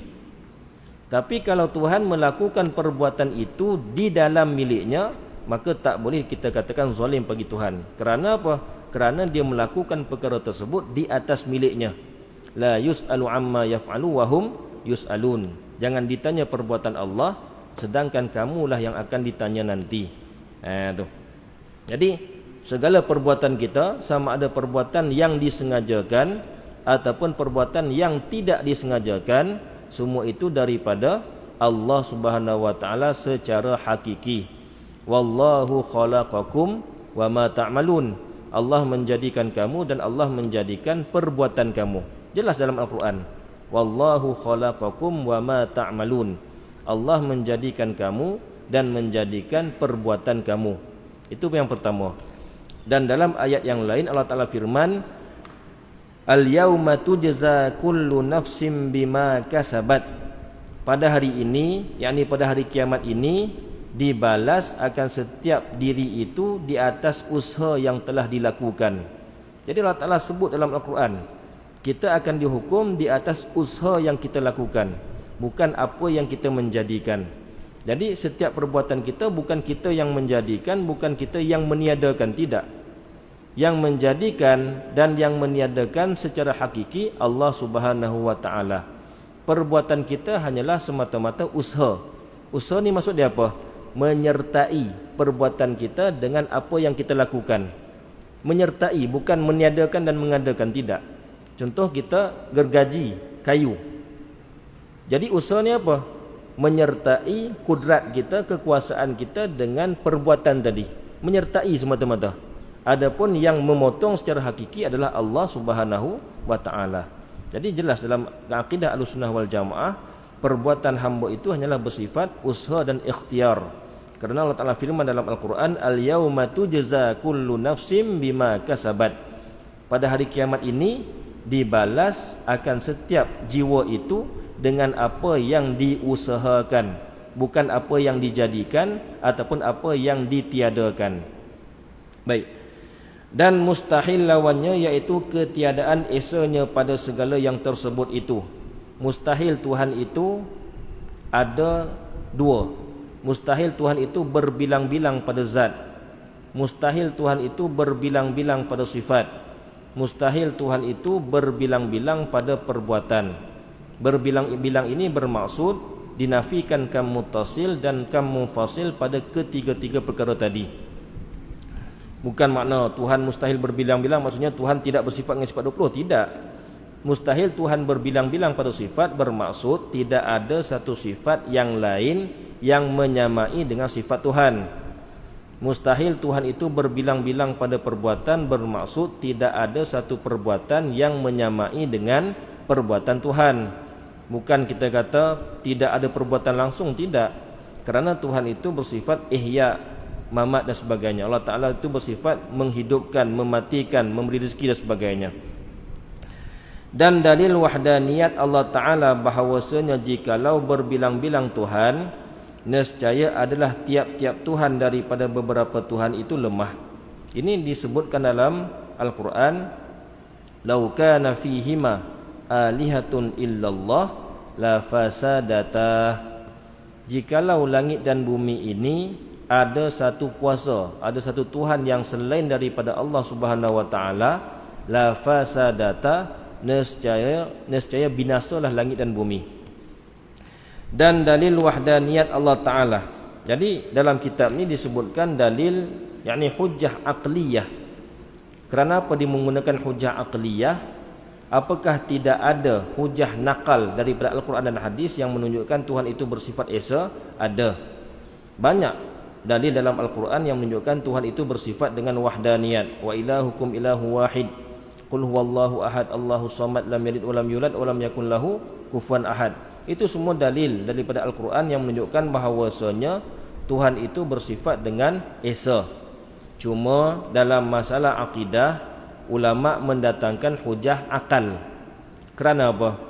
Tapi kalau Tuhan melakukan perbuatan itu di dalam miliknya, maka tak boleh kita katakan zalim bagi Tuhan. Kerana apa? Kerana dia melakukan perkara tersebut di atas miliknya. La yus'alu amma yaf'alu wa hum yus'alun. Jangan ditanya perbuatan Allah, sedangkan kamulah yang akan ditanya nanti. Tu. Jadi segala perbuatan kita, sama ada perbuatan yang disengajakan ataupun perbuatan yang tidak disengajakan, semua itu daripada Allah Subhanahu wa Ta'ala secara hakiki. Wallahu khalaqakum wa ma ta'malun. Allah menjadikan kamu dan Allah menjadikan perbuatan kamu. Jelas dalam Al-Quran. Wallahu khalaqakum wa ma ta'malun. Allah menjadikan kamu dan menjadikan perbuatan kamu. Itu yang pertama. Dan dalam ayat yang lain Allah Ta'ala firman, al-yauma tujza kullu nafsim bima kasabat. Pada hari ini, yakni pada hari kiamat ini, dibalas akan setiap diri itu di atas usaha yang telah dilakukan. Jadi Allah Ta'ala sebut dalam Al-Quran, kita akan dihukum di atas usaha yang kita lakukan, bukan apa yang kita menjadikan. Jadi setiap perbuatan kita bukan kita yang menjadikan, bukan kita yang meniadakan, tidak. Yang menjadikan dan yang meniadakan secara hakiki Allah Subhanahu wa taala. Perbuatan kita hanyalah semata-mata usaha. Usaha ni maksud dia apa? Menyertai perbuatan kita dengan apa yang kita lakukan. Menyertai, bukan meniadakan dan mengadakan, tidak. Contoh, kita gergaji kayu. Jadi usaha ni apa? Menyertai kudrat kita, kekuasaan kita dengan perbuatan tadi. Menyertai semata-mata. Adapun yang memotong secara hakiki adalah Allah Subhanahu wa taala. Jadi jelas dalam akidah Ahlussunnah wal Jamaah, perbuatan hamba itu hanyalah bersifat usaha dan ikhtiar. Karena Allah Taala firman dalam Al-Quran, al-yauma tujza kullu nafsim bima kasabat. Pada hari kiamat ini dibalas akan setiap jiwa itu dengan apa yang diusahakan, bukan apa yang dijadikan ataupun apa yang ditiadakan. Baik. Dan mustahil lawannya iaitu ketiadaan esanya pada segala yang tersebut itu. Mustahil Tuhan itu ada dua. Mustahil Tuhan itu berbilang-bilang pada zat. Mustahil Tuhan itu berbilang-bilang pada sifat. Mustahil Tuhan itu berbilang-bilang pada perbuatan. Berbilang-bilang ini bermaksud dinafikan kam muttasil dan kam munfasil pada ketiga-tiga perkara tadi. Bukan makna Tuhan mustahil berbilang-bilang maksudnya Tuhan tidak bersifat dengan sifat 20, tidak. Mustahil Tuhan berbilang-bilang pada sifat bermaksud tidak ada satu sifat yang lain yang menyamai dengan sifat Tuhan. Mustahil Tuhan itu berbilang-bilang pada perbuatan bermaksud tidak ada satu perbuatan yang menyamai dengan perbuatan Tuhan. Bukan kita kata tidak ada perbuatan langsung, tidak. Kerana Tuhan itu bersifat ihya, mamat dan sebagainya. Allah Ta'ala itu bersifat menghidupkan, mematikan, memberi rezeki dan sebagainya. Dan dalil wahdaniyat Allah Ta'ala bahawasanya jikalau berbilang-bilang Tuhan, nescaya adalah tiap-tiap Tuhan daripada beberapa Tuhan itu lemah. Ini disebutkan dalam Al-Quran, lau kana fihima alihatun illallah la fasadata. Jikalau langit dan bumi ini ada satu kuasa, ada satu Tuhan yang selain daripada Allah Subhanahu wa taala, la fasadata, nescaya binasalah langit dan bumi. Dan dalil wahdaniyat Allah Taala. Jadi dalam kitab ini disebutkan dalil yakni hujjah aqliyah. Kerana apa dia menggunakan hujjah aqliyah? Apakah tidak ada hujah nakal daripada Al-Quran dan Hadis yang menunjukkan Tuhan itu bersifat esa? Ada. Banyak dalil dalam Al-Quran yang menunjukkan Tuhan itu bersifat dengan wahdaniyat. Wa ilahukum ilahu wahid. Qul huwallahu ahad, Allahus samad, lam yalid wa lam yulad wa lam yakun lahu kufuwan ahad. Itu semua dalil daripada Al-Quran yang menunjukkan bahawasanya Tuhan itu bersifat dengan esa. Cuma dalam masalah akidah, ulama mendatangkan hujah akal. Kerana apa?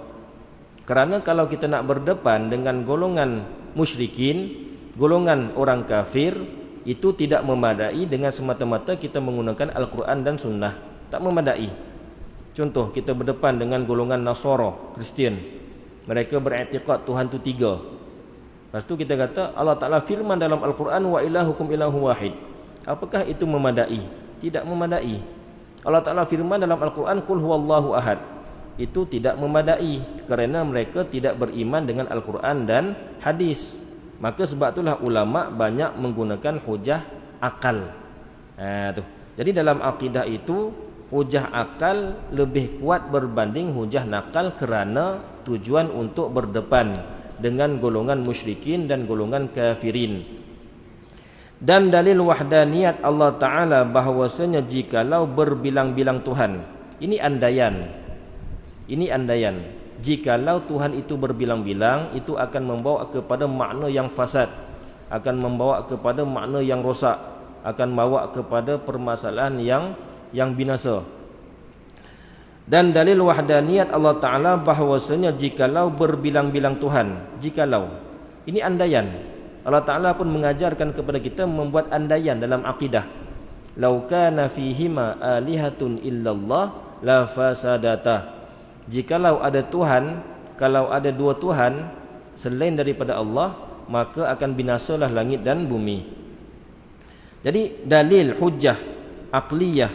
Kerana kalau kita nak berdepan dengan golongan musyrikin, golongan orang kafir, itu tidak memadai dengan semata-mata kita menggunakan Al-Quran dan Sunnah. Tak memadai. Contoh, kita berdepan dengan golongan Nasara, Kristian. Mereka beriktikad Tuhan itu 3. Lepas tu kita kata Allah Ta'ala firman dalam Al-Quran, wa ilahukum ilahu wahid. Apakah itu memadai? Tidak memadai. Allah Ta'ala firman dalam Al-Quran, Qul huwallahu ahad. Itu tidak memadai kerana mereka tidak beriman dengan Al-Quran dan Hadis. Maka sebab itulah ulama banyak menggunakan hujah akal. Jadi dalam akidah itu hujah akal lebih kuat berbanding hujah nakal kerana tujuan untuk berdepan dengan golongan musyrikin dan golongan kafirin. Dan dalil wahdaniyat Allah Ta'ala bahawasanya jikalau berbilang-bilang Tuhan, ini andaian. Ini andaian. Jikalau Tuhan itu berbilang-bilang, itu akan membawa kepada makna yang fasad, akan membawa kepada makna yang rosak. akan bawa kepada permasalahan yang binasa. Dan dalil wahdaniyat Allah Ta'ala bahawasanya jikalau berbilang-bilang Tuhan, jikalau, ini andaian. Allah Ta'ala pun mengajarkan kepada kita membuat andaian dalam akidah. Lau kana fihima alihatun illallah la fasadata. Jikalau ada Tuhan, kalau ada dua Tuhan selain daripada Allah, maka akan binasalah langit dan bumi. Jadi dalil hujjah aqliyah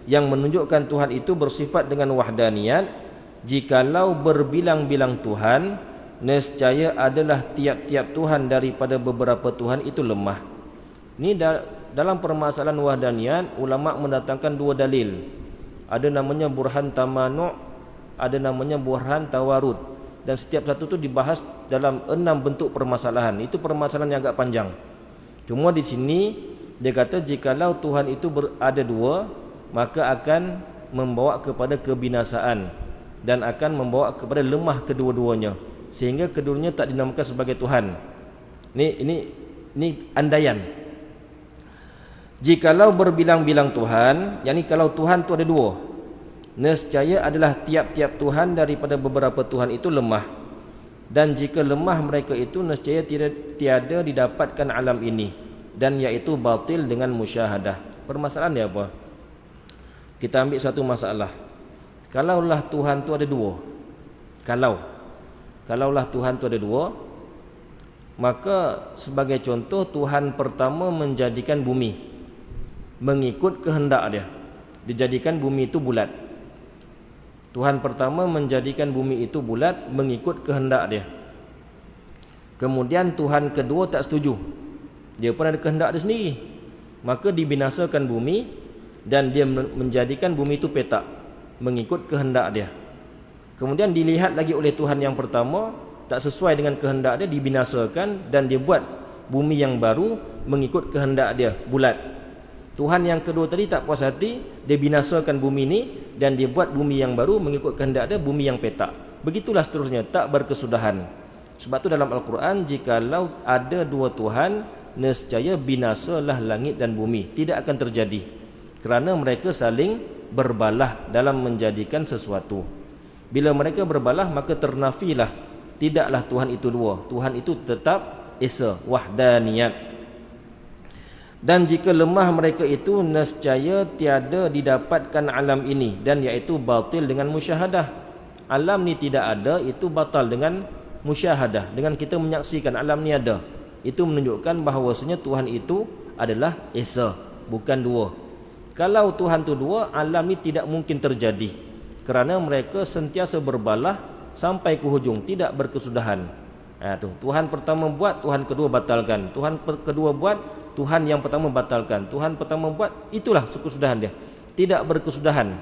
yang menunjukkan Tuhan itu bersifat dengan wahdaniyat, jikalau berbilang-bilang Tuhan, nescaya adalah tiap-tiap Tuhan daripada beberapa Tuhan itu lemah. Ini dalam permasalahan wahdaniyat, ulama mendatangkan dua dalil. Ada namanya burhan tamanu', ada namanya burhan tawarud, dan setiap satu itu dibahas dalam 6 bentuk permasalahan. Itu permasalahan yang agak panjang. Cuma di sini dia kata jikalau Tuhan itu ada dua, maka akan membawa kepada kebinasaan dan akan membawa kepada lemah kedua-duanya, sehingga keduanya tak dinamakan sebagai Tuhan. Ini andaian. Jikalau berbilang-bilang Tuhan, yakni kalau Tuhan itu ada dua, nescaya adalah tiap-tiap Tuhan daripada beberapa Tuhan itu lemah. Dan jika lemah mereka itu, nescaya tiada didapatkan alam ini, dan iaitu batil dengan musyahadah. Permasalahan dia apa? Kita ambil satu masalah. Kalaulah Tuhan tu ada dua, kalaulah Tuhan tu ada dua, maka sebagai contoh Tuhan pertama menjadikan bumi mengikut kehendak dia, dijadikan bumi itu bulat. Tuhan pertama menjadikan bumi itu bulat mengikut kehendak dia. Kemudian Tuhan kedua tak setuju, dia pun ada kehendak dia sendiri, maka dibinasakan bumi dan dia menjadikan bumi itu petak mengikut kehendak dia. Kemudian dilihat lagi oleh Tuhan yang pertama, tak sesuai dengan kehendak dia, dibinasakan dan dia buat bumi yang baru mengikut kehendak dia, bulat. Tuhan yang kedua tadi tak puas hati, dia binasakan bumi ini dan dia buat bumi yang baru mengikut kehendak dia, bumi yang petak. Begitulah seterusnya, tak berkesudahan. Sebab tu dalam Al-Quran, jikalau ada dua Tuhan, nescaya binasalah langit dan bumi. Tidak akan terjadi, kerana mereka saling berbalah dalam menjadikan sesuatu. Bila mereka berbalah, maka ternafilah, tidaklah Tuhan itu dua. Tuhan itu tetap esa, wahdaniyat. Dan jika lemah mereka itu, nescaya tiada didapatkan alam ini, dan iaitu batil dengan musyahadah. Alam ni tidak ada, itu batal dengan musyahadah, dengan kita menyaksikan alam ni ada. Itu menunjukkan bahawasanya Tuhan itu adalah esa, bukan dua. Kalau Tuhan itu dua, alam ni tidak mungkin terjadi, kerana mereka sentiasa berbalah sampai ke hujung, tidak berkesudahan. Tuhan pertama buat, Tuhan kedua batalkan. Tuhan kedua buat, Tuhan yang pertama batalkan. Tuhan pertama buat, itulah kesudahan dia, tidak berkesudahan.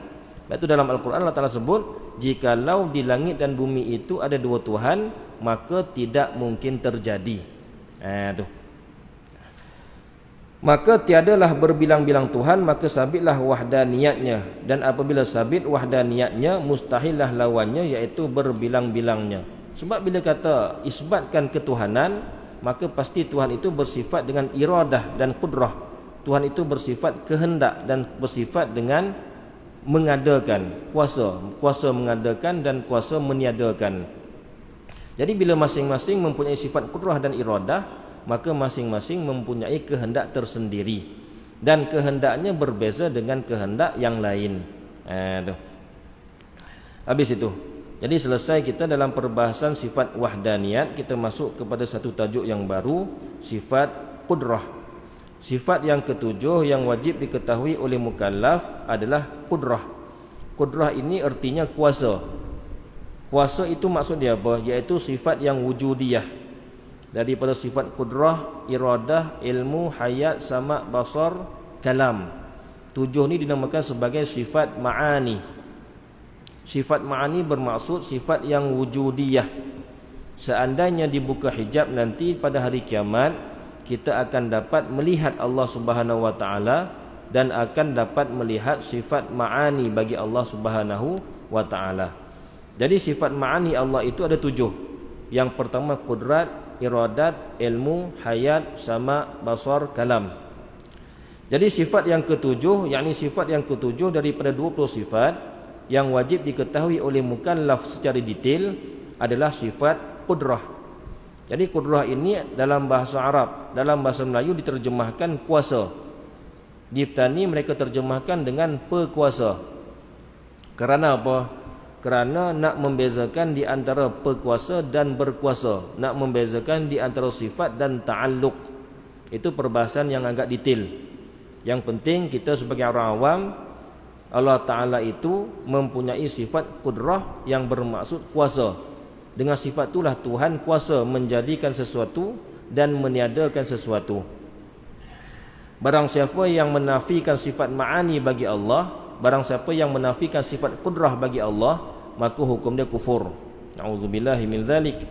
Itu dalam Al-Quran Allah Ta'ala sebut, jikalau di langit dan bumi itu ada dua Tuhan, maka tidak mungkin terjadi. Maka tiadalah berbilang-bilang Tuhan, maka sabitlah wahdaniyatnya. Dan apabila sabit wahdaniyatnya, mustahillah lawannya, iaitu berbilang-bilangnya. Sebab bila kata isbatkan ketuhanan, maka pasti Tuhan itu bersifat dengan iradah dan qudrah. Tuhan itu bersifat kehendak dan bersifat dengan mengadakan, kuasa mengadakan dan kuasa meniadakan. Jadi bila masing-masing mempunyai sifat qudrah dan iradah, maka masing-masing mempunyai kehendak tersendiri, dan kehendaknya berbeza dengan kehendak yang lain. Habis itu, jadi selesai kita dalam perbahasan sifat wahdaniyat. Kita masuk kepada satu tajuk yang baru, sifat qudrah. Sifat yang ketujuh yang wajib diketahui oleh mukallaf adalah qudrah. Qudrah ini artinya kuasa. Kuasa itu maksud dia apa? Iaitu sifat yang wujudiyah. Daripada sifat qudrah, iradah, ilmu, hayat, sama', basar, kalam. 7 ni dinamakan sebagai sifat ma'ani. Sifat ma'ani bermaksud sifat yang wujudiyah. Seandainya dibuka hijab nanti pada hari kiamat, kita akan dapat melihat Allah Subhanahu wa taala dan akan dapat melihat sifat ma'ani bagi Allah Subhanahu wa taala. Jadi sifat ma'ani Allah itu ada 7. Yang pertama qudrat, iradat, ilmu, hayat, sama', basar, kalam. Jadi sifat yang ketujuh, yakni sifat yang ketujuh daripada 20 sifat yang wajib diketahui oleh mukallaf secara detail adalah sifat qudrah. Jadi qudrah ini dalam bahasa Arab, dalam bahasa Melayu diterjemahkan kuasa. Di Petani mereka terjemahkan dengan pekuasa. Kerana apa? Kerana nak membezakan di antara pekuasa dan berkuasa, nak membezakan di antara sifat dan ta'alluq. Itu perbahasan yang agak detail. Yang penting kita sebagai orang awam, Allah Ta'ala itu mempunyai sifat qudrah yang bermaksud kuasa. Dengan sifat itulah Tuhan kuasa menjadikan sesuatu dan meniadakan sesuatu. Barang siapa yang menafikan sifat ma'ani bagi Allah, barang siapa yang menafikan sifat qudrah bagi Allah, maka hukum dia kufur. Na'udzubillahi min zalik.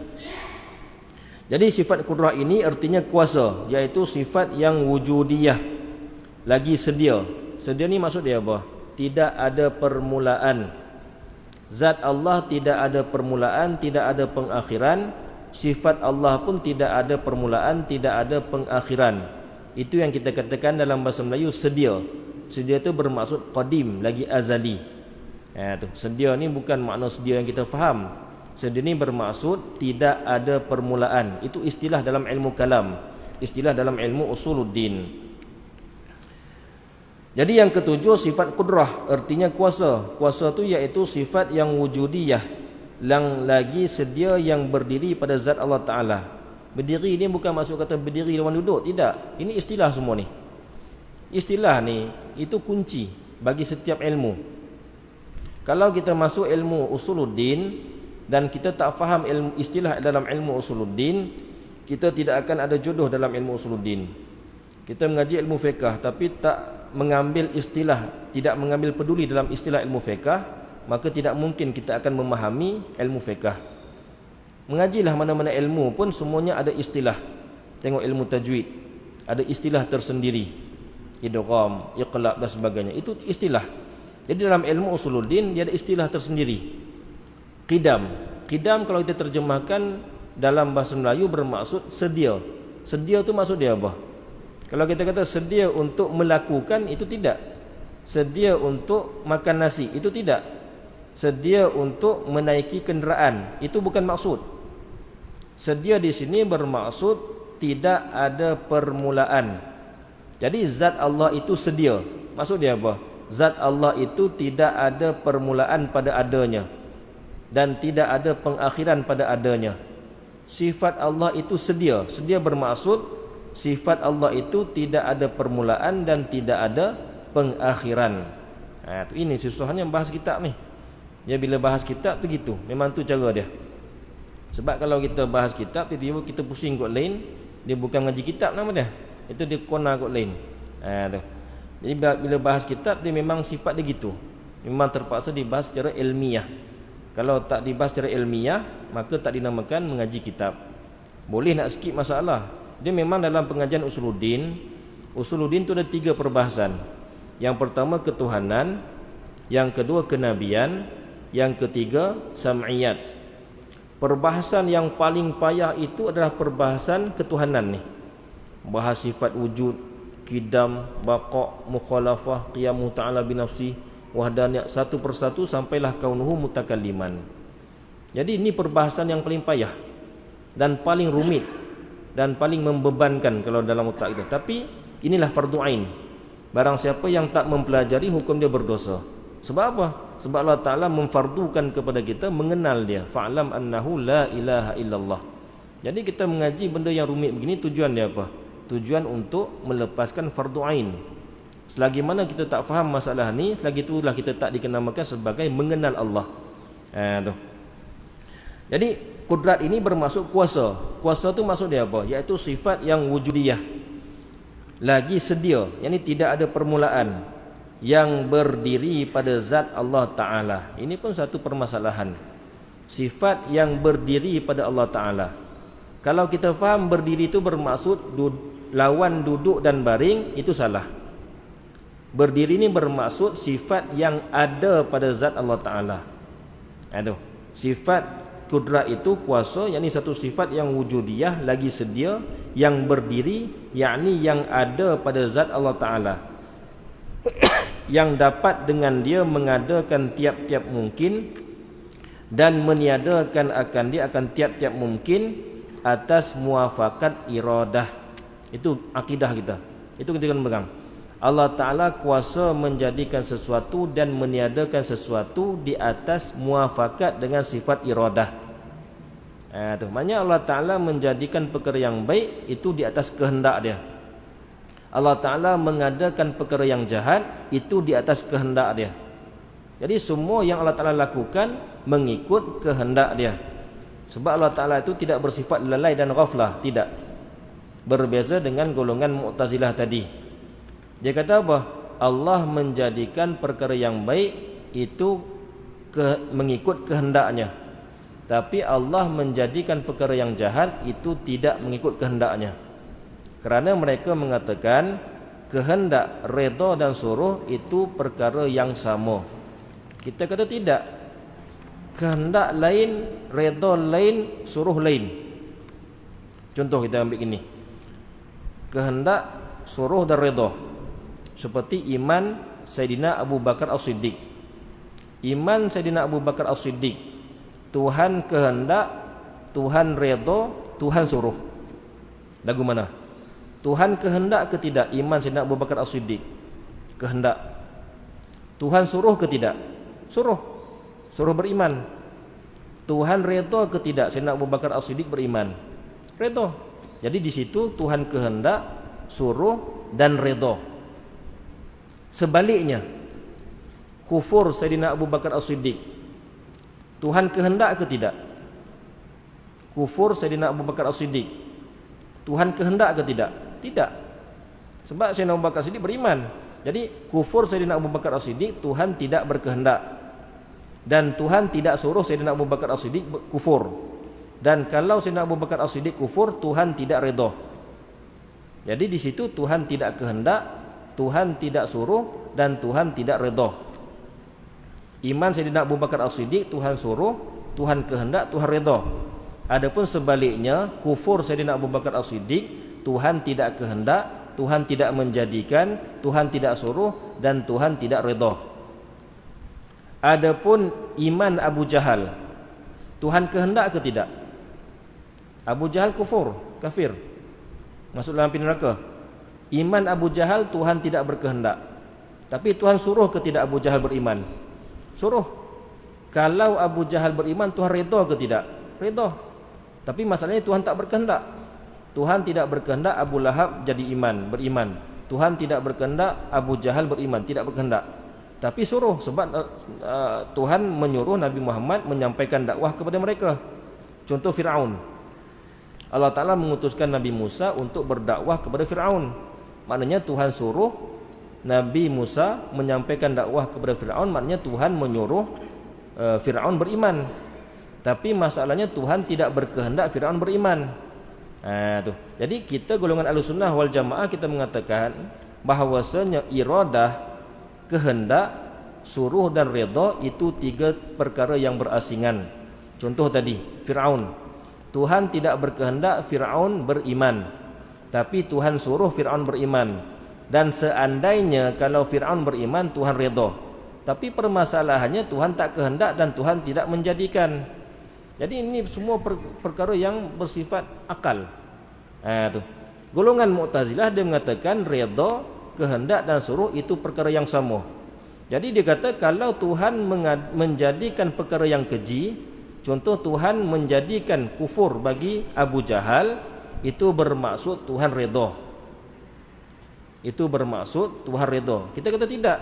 Jadi sifat qudrah ini artinya kuasa, iaitu sifat yang wujudiyah, lagi sedia. Sedia ni maksud dia apa? Tidak ada permulaan. Zat Allah tidak ada permulaan, tidak ada pengakhiran. Sifat Allah pun tidak ada permulaan, tidak ada pengakhiran. Itu yang kita katakan dalam bahasa Melayu sedia. Sedia itu bermaksud qadim, lagi azali. Tu, sedia ni bukan makna sedia yang kita faham. Sedia ni bermaksud tidak ada permulaan. Itu istilah dalam ilmu kalam, istilah dalam ilmu usuluddin. Jadi yang ketujuh sifat qudrah, artinya kuasa. Kuasa tu iaitu sifat yang wujudiyah, yang lagi sedia, yang berdiri pada zat Allah Ta'ala. Berdiri ni bukan maksud kata berdiri lawan duduk, tidak. Ini istilah semua ni. Istilah ni itu kunci bagi setiap ilmu. Kalau kita masuk ilmu usuluddin dan kita tak faham ilmu istilah dalam ilmu usuluddin, kita tidak akan ada jodoh dalam ilmu usuluddin. Kita mengaji ilmu fiqh tapi tak mengambil istilah, tidak mengambil peduli dalam istilah ilmu fiqh, maka tidak mungkin kita akan memahami ilmu fiqh. Mengajilah mana-mana ilmu pun semuanya ada istilah. Tengok ilmu tajwid, ada istilah tersendiri. Idgham, iqlab dan sebagainya. Itu istilah. Jadi dalam ilmu usuluddin dia ada istilah tersendiri. Qidam. Qidam kalau kita terjemahkan dalam bahasa Melayu bermaksud sedia. Sedia tu maksud dia apa? Kalau kita kata sedia untuk melakukan, itu tidak. Sedia untuk makan nasi, itu tidak. Sedia untuk menaiki kenderaan, itu bukan maksud. Sedia di sini bermaksud tidak ada permulaan. Jadi zat Allah itu sedia. Maksud dia apa? Zat Allah itu tidak ada permulaan pada adanya dan tidak ada pengakhiran pada adanya. Sifat Allah itu sedia. Sedia bermaksud sifat Allah itu tidak ada permulaan dan tidak ada pengakhiran. Ini susahnya bahas kitab ni. Ya, bila bahas kitab tu gitu, memang tu cara dia. Sebab kalau kita bahas kitab tiba-tiba kita pusing kot lain, dia bukan ngaji kitab nama dia. Itu dia kona kot lain. Tu. Jadi bila bahas kitab dia memang sifat dia gitu. Memang terpaksa dibahas secara ilmiah. Kalau tak dibahas secara ilmiah, maka tak dinamakan mengaji kitab. Boleh nak skip masalah. Dia memang dalam pengajian usuluddin. Usuluddin tu ada 3 perbahasan. Yang pertama ketuhanan, yang kedua kenabian, yang ketiga sam'iyat. Perbahasan yang paling payah itu adalah perbahasan ketuhanan ni. Bahas sifat wujud, qidam, baqa', mukhalafah, qiyamuhu ta'ala binafsi, wahdaniyah, satu persatu sampailah kaunuhu mutakalliman. Jadi ini perbahasan yang paling payah dan paling rumit dan paling membebankan kalau dalam otak itu. Tapi inilah fardu ain. Barang siapa yang tak mempelajari, hukum dia berdosa. Sebab apa? Sebab Allah Ta'ala memfardukan kepada kita mengenal dia. Fa'lam annahu la ilaha illallah. Jadi kita mengaji benda yang rumit begini, tujuan dia apa? Tujuan untuk melepaskan fardu ain. Selagi mana kita tak faham masalah ni, selagi itulah kita tak dikenamakan sebagai mengenal Allah. Tu. Jadi kudrat ini bermaksud kuasa. Kuasa tu maksud dia apa? Iaitu sifat yang wujudiyah, lagi sedia, yakni tidak ada permulaan, yang berdiri pada zat Allah Ta'ala. Ini pun satu permasalahan. Sifat yang berdiri pada Allah Ta'ala. Kalau kita faham berdiri itu bermaksud lawan duduk dan baring, itu salah. Berdiri ini bermaksud sifat yang ada pada zat Allah Ta'ala. Itu sifat kudrat itu kuasa, yakni satu sifat yang wujudiyah, lagi sedia, yang berdiri, yakni yang ada pada zat Allah Ta'ala. yang dapat dengan dia mengadakan tiap-tiap mungkin dan meniadakan akan dia akan tiap-tiap mungkin atas muafakat iradah. Itu akidah kita. Itu kita kena pegang. Allah Ta'ala kuasa menjadikan sesuatu dan meniadakan sesuatu di atas muafakat dengan sifat iradah. Tu maknanya Allah Ta'ala menjadikan perkara yang baik itu di atas kehendak dia. Allah Ta'ala mengadakan perkara yang jahat itu di atas kehendak dia. Jadi semua yang Allah Ta'ala lakukan mengikut kehendak dia. Sebab Allah Ta'ala itu tidak bersifat lalai dan ghaflah, tidak. Berbeza dengan golongan Mu'tazilah tadi. Dia kata apa? Allah menjadikan perkara yang baik itu mengikut kehendaknya. Tapi Allah menjadikan perkara yang jahat itu tidak mengikut kehendaknya. Kerana mereka mengatakan kehendak, redha dan suruh itu perkara yang sama. Kita kata tidak. Kehendak lain, redha lain, suruh lain. Contoh kita ambil gini. Kehendak, suruh dan redha. Seperti iman Sayyidina Abu Bakar As-Siddiq. Iman Sayyidina Abu Bakar As-Siddiq, Tuhan kehendak, Tuhan redha, Tuhan suruh. Lagu mana? Tuhan kehendak ke tidak iman Sayyidina Abu Bakar As-Siddiq? Kehendak. Tuhan suruh ke tidak? Suruh. Suruh beriman. Tuhan redha ke tidak Sayyidina Abu Bakar As-Siddiq beriman? Redha. Jadi di situ Tuhan kehendak, suruh dan redha. Sebaliknya, kufur Sayyidina Abu Bakar As-Siddiq, Tuhan kehendak ke tidak? Kufur Sayyidina Abu Bakar As-Siddiq, Tuhan kehendak ke tidak? Tidak. Sebab Sayyidina Abu Bakar As-Siddiq beriman. Jadi kufur Sayyidina Abu Bakar As-Siddiq, Tuhan tidak berkehendak. Dan Tuhan tidak suruh Sayyidina Abu Bakar As-Siddiq kufur. Dan kalau Sayyidina Abu Bakar As-Siddiq kufur, Tuhan tidak redha. Jadi di situ Tuhan tidak kehendak, Tuhan tidak suruh, dan Tuhan tidak redha. Iman Sayyidina Abu Bakar As-Siddiq, Tuhan suruh, Tuhan kehendak, Tuhan redha. Adapun sebaliknya, kufur Sayyidina Abu Bakar As-Siddiq, Tuhan tidak kehendak, Tuhan tidak menjadikan, Tuhan tidak suruh, dan Tuhan tidak redha. Adapun iman Abu Jahal, Tuhan kehendak ke tidak? Abu Jahal kufur, kafir, masuk dalam api neraka. Iman Abu Jahal, Tuhan tidak berkehendak. Tapi Tuhan suruh ke tidak Abu Jahal beriman? Suruh. Kalau Abu Jahal beriman, Tuhan redha ke tidak? Redha. Tapi masalahnya Tuhan tak berkehendak. Tuhan tidak berkehendak Abu Lahab jadi beriman. Tuhan tidak berkehendak Abu Jahal beriman, tidak berkehendak. Tapi suruh, sebab Tuhan menyuruh Nabi Muhammad menyampaikan dakwah kepada mereka. Contoh Fir'aun. Allah Ta'ala mengutuskan Nabi Musa untuk berdakwah kepada Fir'aun. Maknanya Tuhan suruh Nabi Musa menyampaikan dakwah kepada Fir'aun. Maknanya Tuhan menyuruh Fir'aun beriman. Tapi masalahnya Tuhan tidak berkehendak Fir'aun beriman. Tu. Jadi kita golongan Ahlussunnah wal Jamaah kita mengatakan bahawasanya iradah, kehendak, suruh dan redha itu tiga perkara yang berasingan. Contoh tadi Fir'aun. Tuhan tidak berkehendak Fir'aun beriman, tapi Tuhan suruh Fir'aun beriman. Dan seandainya kalau Fir'aun beriman, Tuhan redha. Tapi permasalahannya Tuhan tak kehendak dan Tuhan tidak menjadikan. Jadi ini semua perkara yang bersifat akal. Tu. Golongan Mu'tazilah dia mengatakan redha, kehendak dan suruh itu perkara yang sama. Jadi dia kata kalau Tuhan menjadikan perkara yang keji, contoh Tuhan menjadikan kufur bagi Abu Jahal, itu bermaksud Tuhan redha. Itu bermaksud Tuhan redha. Kita kata tidak.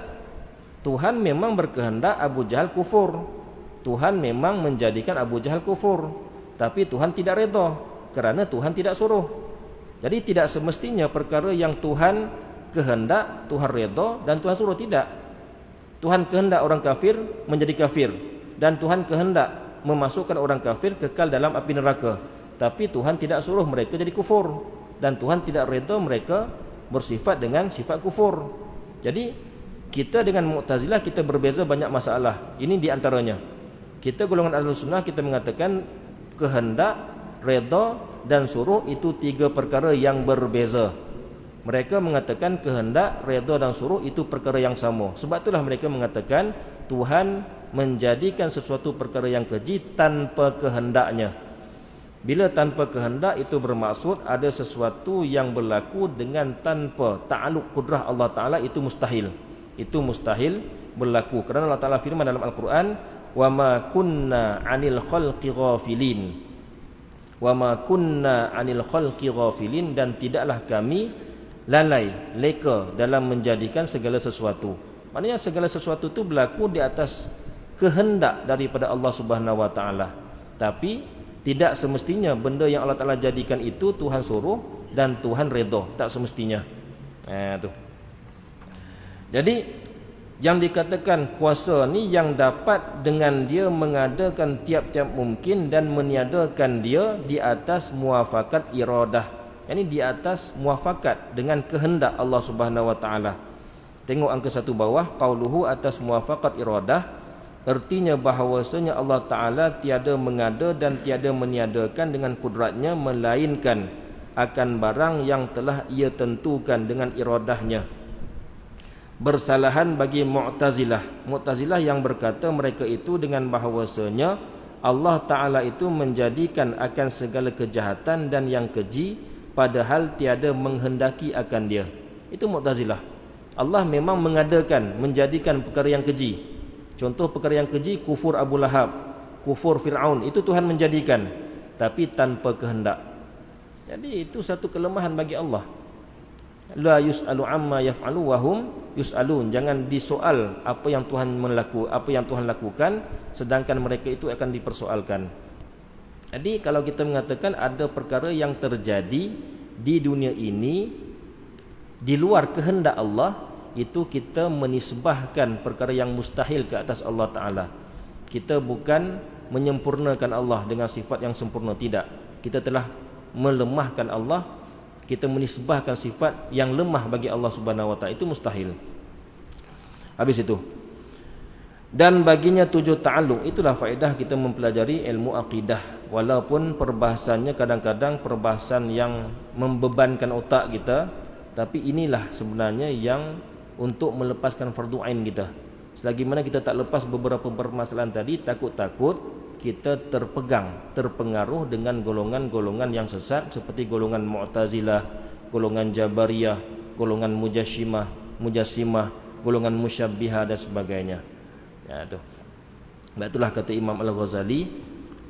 Tuhan memang berkehendak Abu Jahal kufur. Tuhan memang menjadikan Abu Jahal kufur, tapi Tuhan tidak redha kerana Tuhan tidak suruh. Jadi tidak semestinya perkara yang Tuhan kehendak, Tuhan redha dan Tuhan suruh, tidak. Tuhan kehendak orang kafir menjadi kafir, dan Tuhan kehendak memasukkan orang kafir kekal dalam api neraka, tapi Tuhan tidak suruh mereka jadi kufur, dan Tuhan tidak redha mereka bersifat dengan sifat kufur. Jadi kita dengan Mu'tazilah kita berbeza banyak masalah. Ini di antaranya. Kita golongan Ahlussunnah kita mengatakan kehendak, redha dan suruh itu tiga perkara yang berbeza. Mereka mengatakan kehendak, redha dan suruh itu perkara yang sama. Sebab itulah mereka mengatakan Tuhan menjadikan sesuatu perkara yang keji tanpa kehendaknya. Bila tanpa kehendak itu bermaksud ada sesuatu yang berlaku dengan tanpa ta'alluq kudrah Allah Ta'ala, itu mustahil. Itu mustahil berlaku. Kerana Allah Ta'ala firman dalam Al-Quran, وَمَا كُنَّا عَنِ الْخَلْقِ غَافِلِينَ وَمَا كُنَّا عَنِ الْخَلْقِ غَافِلِينَ, dan tidaklah kami lalai, leka dalam menjadikan segala sesuatu. Maknanya segala sesuatu itu berlaku di atas kehendak daripada Allah Subhanahu Wa Taala. Tapi tidak semestinya benda yang Allah Taala jadikan itu Tuhan suruh dan Tuhan redha, tak semestinya. Tu. Jadi yang dikatakan kuasa ni yang dapat dengan dia mengadakan tiap-tiap mungkin dan meniadakan dia di atas muafakat iradah. Ini di atas muafakat dengan kehendak Allah Subhanahu Wa Taala. Tengok angka 1 bawah, qauluhu atas muafakat iradah, artinya bahawasanya Allah Taala tiada mengada dan tiada meniadakan dengan kudratnya melainkan akan barang yang telah ia tentukan dengan iradahnya. Bersalahan bagi Mu'tazilah. Mu'tazilah yang berkata mereka itu dengan bahawasanya Allah Ta'ala itu menjadikan akan segala kejahatan dan yang keji padahal tiada menghendaki akan dia. Itu Mu'tazilah. Allah memang mengadakan, menjadikan perkara yang keji. Contoh perkara yang keji, kufur Abu Lahab, kufur Fir'aun, itu Tuhan menjadikan, tapi tanpa kehendak. Jadi itu satu kelemahan bagi Allah. La yus'alu amma yaf'alu wa hum yus'alun. Jangan disoal apa yang Tuhan lakukan, sedangkan mereka itu akan dipersoalkan. Jadi kalau kita mengatakan ada perkara yang terjadi di dunia ini di luar kehendak Allah, itu kita menisbahkan perkara yang mustahil ke atas Allah Ta'ala. Kita bukan menyempurnakan Allah dengan sifat yang sempurna, tidak. Kita telah melemahkan Allah, kita menisbahkan sifat yang lemah bagi Allah Subhanahu Wa Ta'ala, itu mustahil. Habis itu, dan baginya 7 ta'alluq. Itulah faedah kita mempelajari ilmu akidah. Walaupun perbahasannya kadang-kadang perbahasan yang membebankan otak kita, tapi inilah sebenarnya yang untuk melepaskan fardu ain kita. Selagi mana kita tak lepas beberapa permasalahan tadi, takut-takut kita terpengaruh dengan golongan-golongan yang sesat seperti golongan Mu'tazilah, golongan Jabariyah, golongan Mujassimah, golongan Musyabbihah dan sebagainya. Ya tu. Itulah kata Imam Al-Ghazali,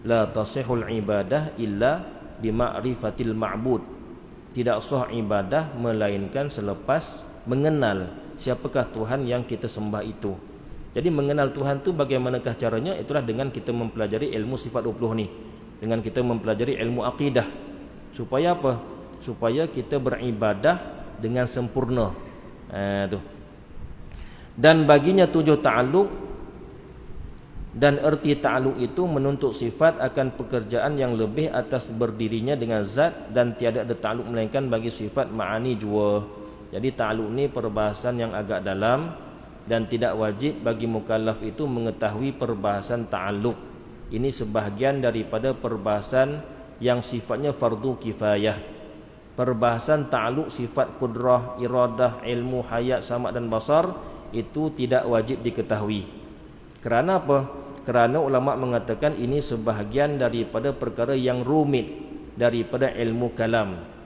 la tasihul ibadah illa bima'rifatil ma'bud. Tidak sah ibadah melainkan selepas mengenal siapakah Tuhan yang kita sembah itu. Jadi mengenal Tuhan tu bagaimanakah caranya? Itulah dengan kita mempelajari ilmu sifat 20 ni, dengan kita mempelajari ilmu akidah. Supaya apa? Supaya kita beribadah dengan sempurna. Tu. Dan baginya 7 ta'alluq, dan erti ta'alluq itu menuntut sifat akan pekerjaan yang lebih atas berdirinya dengan zat, dan tiada ada ta'alluq melainkan bagi sifat ma'ani jua. Jadi ta'alluq ni perbahasan yang agak dalam dan tidak wajib bagi mukallaf itu mengetahui perbahasan ta'alluq. Ini sebahagian daripada perbahasan yang sifatnya fardu kifayah. Perbahasan ta'alluq sifat kudrah, iradah, ilmu, hayat, sama' dan basar itu tidak wajib diketahui. Kerana apa? Kerana ulama mengatakan ini sebahagian daripada perkara yang rumit daripada ilmu kalam.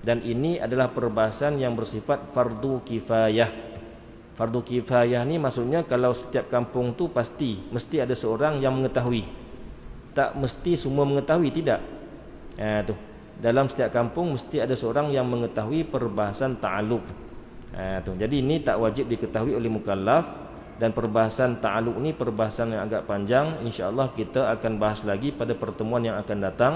Dan ini adalah perbahasan yang bersifat fardu kifayah. Fardu kifayah ni maksudnya kalau setiap kampung tu mesti ada seorang yang mengetahui. Tak mesti semua mengetahui, tidak. Tu. Dalam setiap kampung mesti ada seorang yang mengetahui perbahasan ta'alluq. Tu. Jadi ini tak wajib diketahui oleh mukallaf. Dan perbahasan ta'alluq ni perbahasan yang agak panjang. InsyaAllah kita akan bahas lagi pada pertemuan yang akan datang.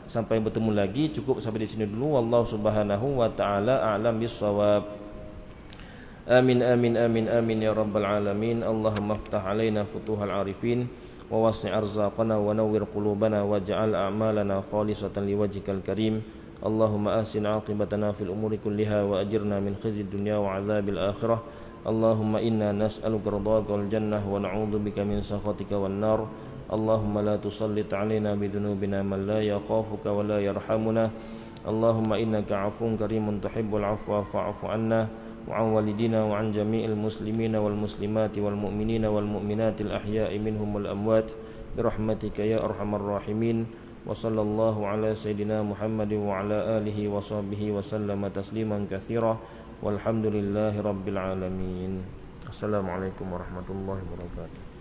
Sampai bertemu lagi, cukup sampai di sini dulu. Wallahu subhanahu wa ta'ala a'lam bis-shawab. Amin amin amin amin ya rabbal alamin. Allahumma aftah alaina futuhal arifin wa wasi' arzaqana wa nawwir qulubana waj'al a'malana khalisatan liwajhikal karim. Allahumma ahsin 'aqibatana fil umuri kulliha wa ajirna min khizyid dunya wa 'adzabil akhirah. Allahumma inna nas'aluka ridhaka wal jannah wa na'udzubika min sakhatika wan nar. Allahumma la tusallit 'alaina bidhunubina man la yakhafuka wa la yarhamuna. Allahumma innaka afuwun karimun tuhibbul afwa fa'fu anna wa an walidina wa an jami'il muslimina wal muslimati wal mu'minina wal mu'minatil ahya'i minhum wal amwat birahmatika ya arhamar rahimin. Wa sallallahu ala sayyidina Muhammadin wa ala alihi wa sahbihi wa sallama tasliman katsira walhamdulillahi rabbil alamin. Assalamualaikum warahmatullahi wabarakatuh.